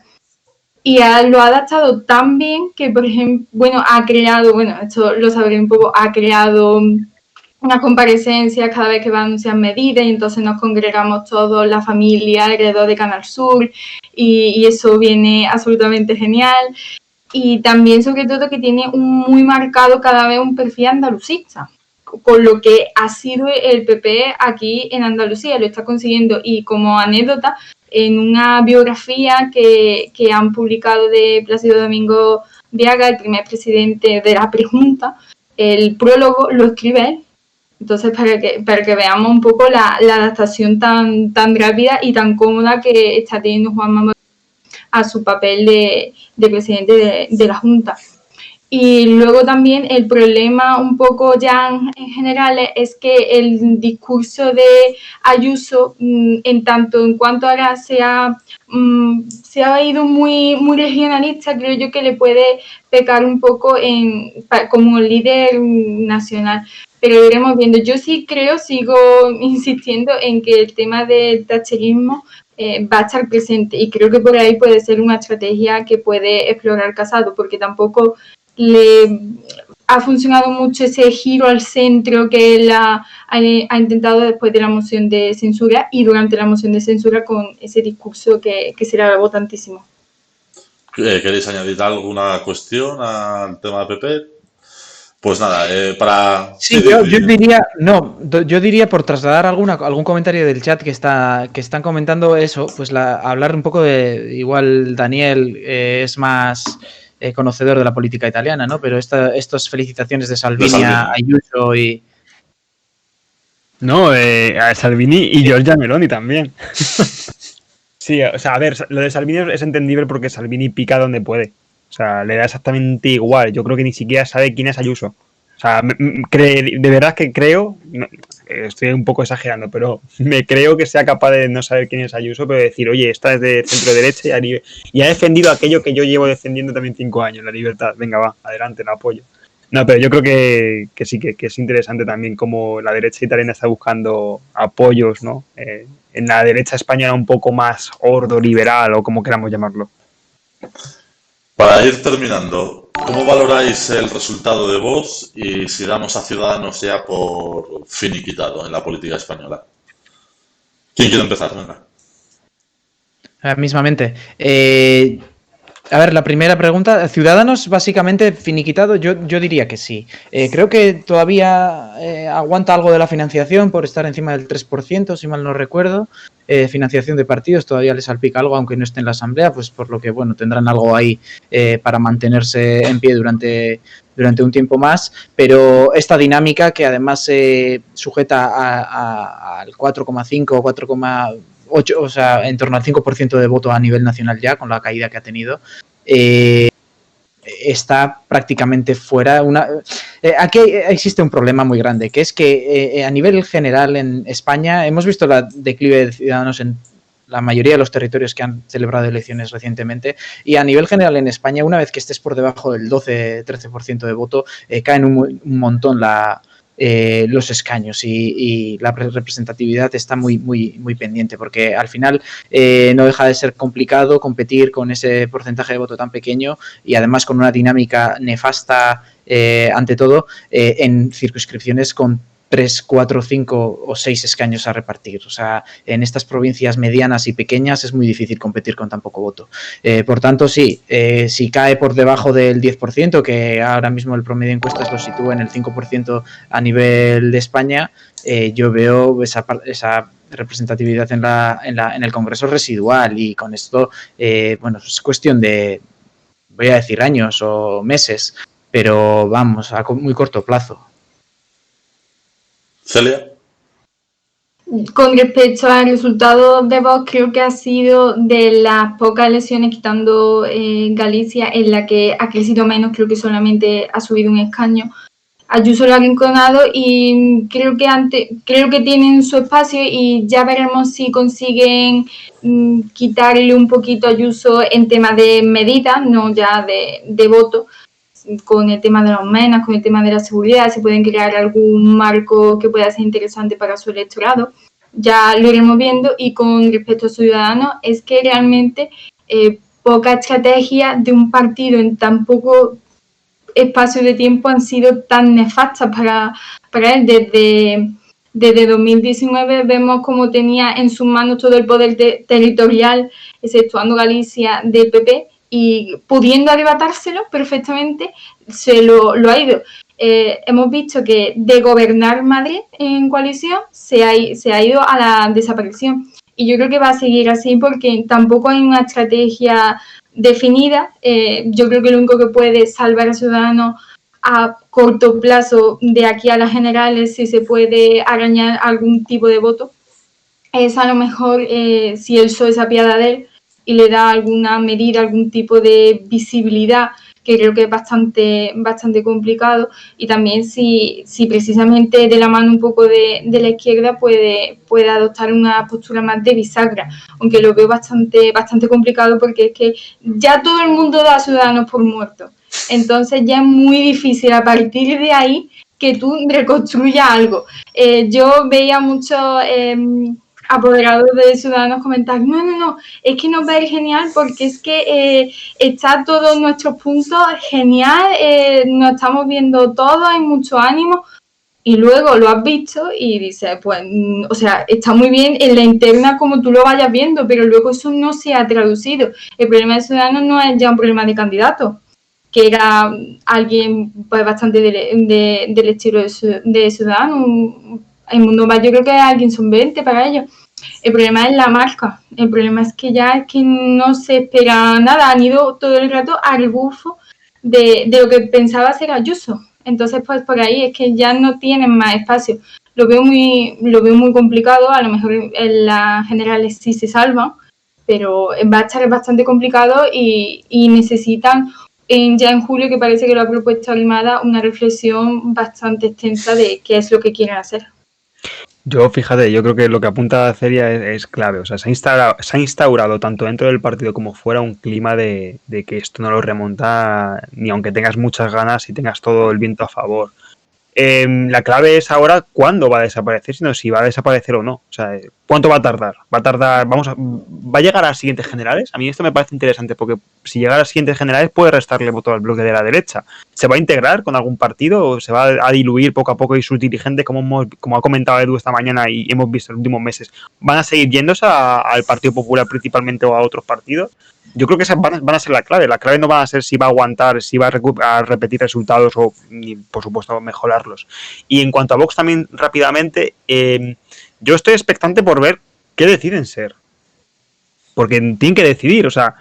Y lo ha adaptado tan bien que, por ejemplo, ha creado, esto lo sabré un poco, ha creado una comparecencia cada vez que va a anunciar medidas y entonces nos congregamos todos, la familia alrededor de Canal Sur y eso viene absolutamente genial. Y también, sobre todo, que tiene muy marcado cada vez un perfil andalucista, con lo que ha sido el PP aquí en Andalucía, lo está consiguiendo. Y como anécdota, en una biografía que han publicado de Plácido Domingo Viaga, el primer presidente de la prejunta, el prólogo lo escribe él. Entonces, para que veamos un poco la adaptación tan rápida y tan cómoda que está teniendo Juanma Moreno a su papel de presidente de la Junta. Y luego también el problema un poco ya en general es que el discurso de Ayuso, en tanto en cuanto ahora se ha ido muy regionalista, creo yo que le puede pecar un poco como líder nacional. Pero iremos viendo. Yo sí sigo insistiendo en que el tema del thatcherismo va a estar presente y creo que por ahí puede ser una estrategia que puede explorar Casado, porque tampoco le ha funcionado mucho ese giro al centro que él ha intentado después de la moción de censura y durante la moción de censura con ese discurso que se le alabó tantísimo. ¿Queréis añadir alguna cuestión al tema de PP? Pues nada, para... Sí, yo diría por trasladar algún comentario del chat que están comentando eso, pues hablar un poco de, igual Daniel es más conocedor de la política italiana, ¿no? Pero estas felicitaciones de Salvini a Ayuso y... No, a Salvini y Giorgia Meloni también. Sí, o sea, a ver, lo de Salvini es entendible porque Salvini pica donde puede. O sea, le da exactamente igual. Yo creo que ni siquiera sabe quién es Ayuso. O sea, de verdad que creo, estoy un poco exagerando, pero me creo que sea capaz de no saber quién es Ayuso, pero decir, oye, esta es de centro derecha y ha defendido aquello que yo llevo defendiendo también 5 años, la libertad. Venga, va, adelante, la apoyo. No, pero yo creo que sí, que es interesante también cómo la derecha italiana está buscando apoyos, ¿no? En la derecha española un poco más ordo-liberal o como queramos llamarlo. Para ir terminando, ¿cómo valoráis el resultado de Vox y si damos a Ciudadanos ya por finiquitado en la política española? ¿Quién quiere empezar? Venga. Mismamente. A ver, la primera pregunta, ¿Ciudadanos básicamente finiquitado? Yo diría que sí. Creo que todavía aguanta algo de la financiación por estar encima del 3%, si mal no recuerdo. Financiación de partidos todavía les salpica algo, aunque no esté en la asamblea, pues por lo que, bueno, tendrán algo ahí para mantenerse en pie durante un tiempo más. Pero esta dinámica que además se sujeta al 4,5 o 4,8, o sea, en torno al 5% de voto a nivel nacional ya, con la caída que ha tenido, está prácticamente fuera. Aquí existe un problema muy grande, que es que a nivel general en España hemos visto la declive de Ciudadanos en la mayoría de los territorios que han celebrado elecciones recientemente, y a nivel general en España, una vez que estés por debajo del 12-13% de voto, caen un montón los escaños y la representatividad está muy pendiente, porque al final no deja de ser complicado competir con ese porcentaje de voto tan pequeño y además con una dinámica nefasta ante todo en circunscripciones con 3, 4, 5 o 6 escaños a repartir. O sea, en estas provincias medianas y pequeñas es muy difícil competir con tan poco voto. Por tanto, sí, si cae por debajo del 10%, que ahora mismo el promedio de encuestas lo sitúa en el 5% a nivel de España, yo veo esa representatividad en el Congreso residual, y con esto, bueno, es cuestión de, voy a decir, años o meses, pero vamos, a muy corto plazo. Celia. Con respecto al resultado de Vox, creo que ha sido de las pocas elecciones, quitando Galicia, en la que ha crecido menos. Creo que solamente ha subido un escaño. Ayuso lo ha arrinconado y creo que tienen su espacio y ya veremos si consiguen quitarle un poquito a Ayuso en tema de medidas, no ya de voto, con el tema de las menas, con el tema de la seguridad, si pueden crear algún marco que pueda ser interesante para su electorado. Ya lo iremos viendo. Y con respecto a Ciudadanos, es que realmente poca estrategia de un partido en tan poco espacio de tiempo han sido tan nefastas para él. Desde 2019 vemos cómo tenía en sus manos todo el poder territorial, exceptuando Galicia, del PP, y pudiendo arrebatárselo perfectamente, se lo ha ido. Hemos visto que de gobernar Madrid en coalición se ha ido a la desaparición. Y yo creo que va a seguir así porque tampoco hay una estrategia definida. Yo creo que lo único que puede salvar a Ciudadanos a corto plazo de aquí a las generales, si se puede arañar algún tipo de voto, es a lo mejor si el PSOE se apiada de él y le da alguna medida, algún tipo de visibilidad, que creo que es bastante complicado. Y también si precisamente de la mano un poco de la izquierda puede adoptar una postura más de bisagra, aunque lo veo bastante complicado porque es que ya todo el mundo da a Ciudadanos por muertos. Entonces ya es muy difícil a partir de ahí que tú reconstruyas algo. Yo veía muchos apoderados de Ciudadanos comentar, no, es que nos va a ir genial porque es que está todos nuestros puntos genial, nos estamos viendo todos, hay mucho ánimo. Y luego lo has visto y dices, pues, o sea, está muy bien en la interna como tú lo vayas viendo, pero luego eso no se ha traducido. El problema de Ciudadanos no es ya un problema de candidato, que era alguien pues bastante del estilo de Ciudadanos. El mundo más, yo creo que es alguien solvente para ellos. El problema es la marca. El problema es que ya es que no se espera nada. Han ido todo el rato al rebufo de lo que pensaba ser Ayuso. Entonces, pues por ahí es que ya no tienen más espacio. Lo veo muy complicado. A lo mejor en las generales sí se salvan, pero va a estar bastante complicado y necesitan ya en julio, que parece que lo ha propuesto Armada, una reflexión bastante extensa de qué es lo que quieren hacer. Yo, fíjate, yo creo que lo que apunta Celia es clave. O sea, se ha instaurado tanto dentro del partido como fuera un clima de que esto no lo remonta ni aunque tengas muchas ganas y tengas todo el viento a favor. La clave es ahora cuándo va a desaparecer, sino si va a desaparecer o no. O sea, ¿cuánto va a tardar? ¿Va a llegar a las siguientes generales? A mí esto me parece interesante porque si llega a las siguientes generales puede restarle voto al bloque de la derecha. ¿Se va a integrar con algún partido o se va a diluir poco a poco y sus dirigentes, como ha comentado Edu esta mañana y hemos visto en los últimos meses, van a seguir yéndose al Partido Popular principalmente o a otros partidos? Yo creo que esas van a ser la clave. La clave no va a ser si va a aguantar, si va a repetir resultados o, por supuesto, mejorarlos. Y en cuanto a Vox también, rápidamente, yo estoy expectante por ver qué deciden ser. Porque tienen que decidir, o sea,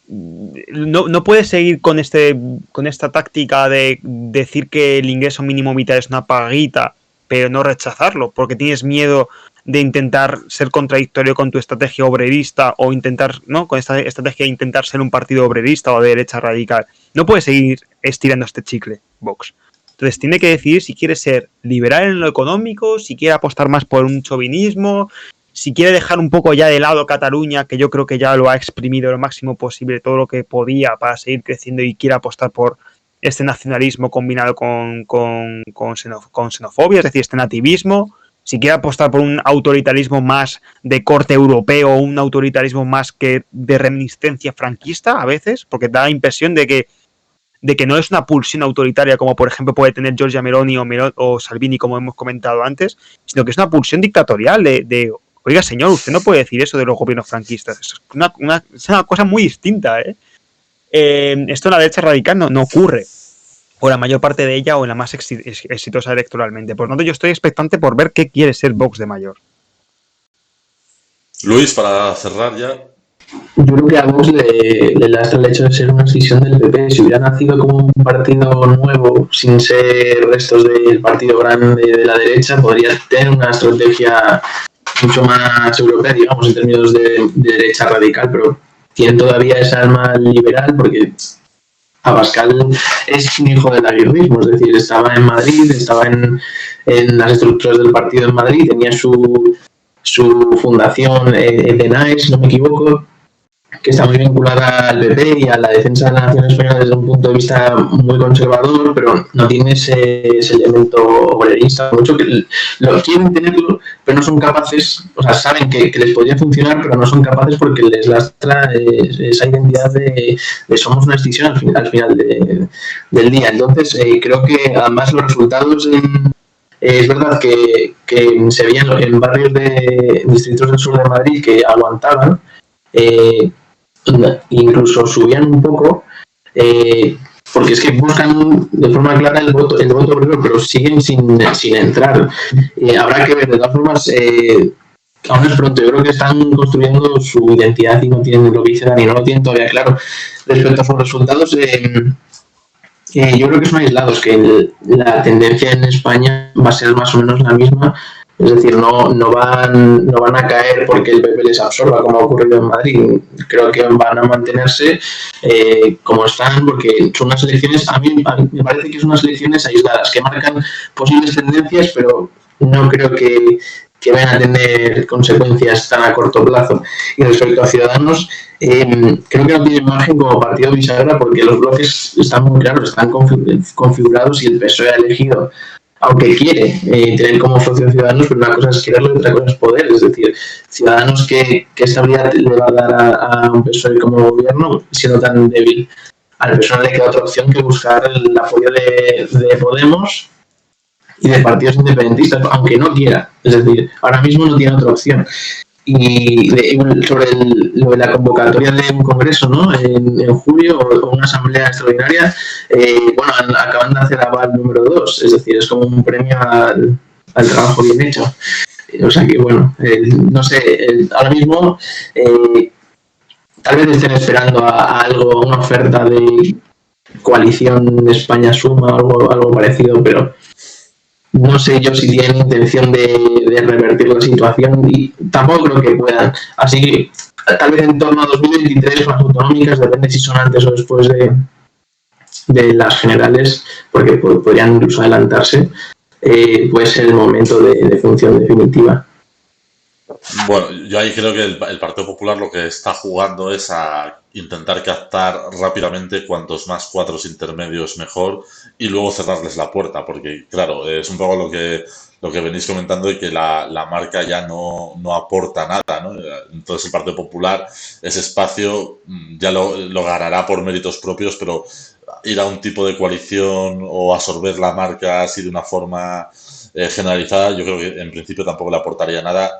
no puedes seguir con esta táctica de decir que el ingreso mínimo vital es una paguita, pero no rechazarlo, porque tienes miedo de intentar ser contradictorio con tu estrategia obrerista o intentar, ¿no?, con esta estrategia de intentar ser un partido obrerista o de derecha radical. No puedes seguir estirando este chicle, Vox. Entonces tiene que decidir si quiere ser liberal en lo económico, si quiere apostar más por un chauvinismo, si quiere dejar un poco ya de lado Cataluña, que yo creo que ya lo ha exprimido lo máximo posible, todo lo que podía para seguir creciendo, y quiere apostar por este nacionalismo combinado con xenofobia, es decir, este nativismo. Si quiere apostar por un autoritarismo más de corte europeo, un autoritarismo más que de reminiscencia franquista a veces, porque da la impresión de que no es una pulsión autoritaria como por ejemplo puede tener Giorgia Meloni o Salvini, como hemos comentado antes, sino que es una pulsión dictatorial de oiga señor, usted no puede decir eso de los gobiernos franquistas. Es una cosa muy distinta, ¿eh? Esto en la derecha radical no ocurre, o la mayor parte de ella, o en la más exitosa electoralmente. Por lo tanto, yo estoy expectante por ver qué quiere ser Vox de mayor. Luis, para cerrar ya. Yo creo que a Vox le lastra el hecho de ser una escisión del PP. Si hubiera nacido como un partido nuevo, sin ser restos del partido grande de la derecha, podría tener una estrategia mucho más europea, digamos, en términos de derecha radical, pero tiene todavía esa alma liberal porque Abascal es un hijo del aguirrismo, es decir, estaba en Madrid, estaba en las estructuras del partido en Madrid, tenía su fundación EDENAE, si no me equivoco, que está muy vinculada al PP y a la defensa de la nación española desde un punto de vista muy conservador, pero no tiene ese elemento obrerista, mucho que lo quieren tenerlo, pero no son capaces, o sea, saben que les podría funcionar, pero no son capaces porque les lastra esa identidad de somos una extinción al final del día. Entonces, creo que además los resultados es verdad que se veían en barrios de distritos del sur de Madrid que aguantaban, incluso subían un poco, porque es que buscan de forma clara el voto obrero, pero siguen sin entrar. Habrá que ver, de todas formas, aún es pronto. Yo creo que están construyendo su identidad y no tienen lo que dice Dani, no lo tienen todavía claro. Respecto a sus resultados, yo creo que son aislados, que la tendencia en España va a ser más o menos la misma. Es decir, no van a caer porque el PP les absorba, como ha ocurrido en Madrid. Creo que van a mantenerse como están, porque son unas elecciones, a mí me parece que son unas elecciones aisladas, que marcan posibles tendencias, pero no creo que vayan a tener consecuencias tan a corto plazo. Y respecto a Ciudadanos, creo que no tiene margen como partido bisagra, porque los bloques están muy claros, están configurados y el PSOE ha elegido, aunque quiere tener como socio Ciudadanos, pero una cosa es quererlo y otra cosa es poder. Es decir, Ciudadanos, ¿qué estabilidad le va a dar a un PSOE como gobierno siendo tan débil? Al PSOE le queda otra opción que buscar el apoyo de Podemos y de partidos independentistas, aunque no quiera. Es decir, ahora mismo no tiene otra opción. Y sobre lo de la convocatoria de un congreso, ¿no? En julio, o una asamblea extraordinaria, acaban de hacer aval número 2, es decir, es como un premio al trabajo bien hecho. O sea que, bueno, no sé, ahora mismo tal vez estén esperando a algo, una oferta de coalición España Suma, algo parecido, pero no sé yo si tienen intención de revertir la situación y tampoco creo que puedan. Así que tal vez en torno a 2023 las autonómicas, depende si son antes o después de las generales, porque podrían incluso adelantarse, puede ser el momento de función definitiva. Bueno, yo ahí creo que el Partido Popular lo que está jugando es a intentar captar rápidamente cuantos más cuadros intermedios mejor y luego cerrarles la puerta, porque claro, es un poco lo que venís comentando y que la marca ya no aporta nada, ¿no? Entonces el Partido Popular, ese espacio ya lo ganará por méritos propios, pero ir a un tipo de coalición o absorber la marca así de una forma generalizada, yo creo que en principio tampoco le aportaría nada.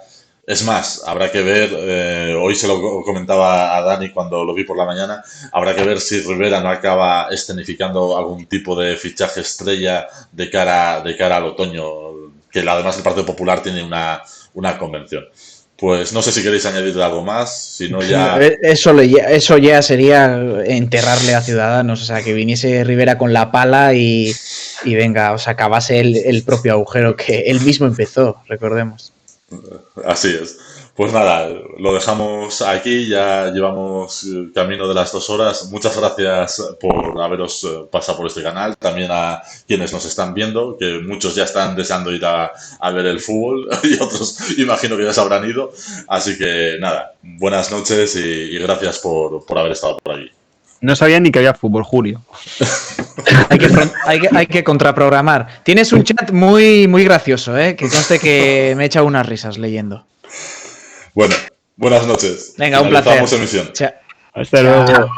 Es más, habrá que ver, hoy se lo comentaba a Dani cuando lo vi por la mañana, habrá que ver si Rivera no acaba escenificando algún tipo de fichaje estrella de cara al otoño, que además el Partido Popular tiene una convención. Pues no sé si queréis añadir algo más, si no ya... Eso ya sería enterrarle a Ciudadanos, o sea, que viniese Rivera con la pala y venga, o sea, acabase el propio agujero que él mismo empezó, recordemos. Así es. Pues nada, lo dejamos aquí, ya llevamos camino de las 2 horas. Muchas gracias por haberos pasado por este canal, también a quienes nos están viendo, que muchos ya están deseando ir a ver el fútbol y otros imagino que ya se habrán ido. Así que nada, buenas noches y gracias por haber estado por aquí. No sabía ni que había fútbol, Julio. Hay que contraprogramar. Tienes un chat muy, muy gracioso, que conste que me he echado unas risas leyendo. Bueno, buenas noches. Venga, un placer. Emisión. Hasta luego. Chao.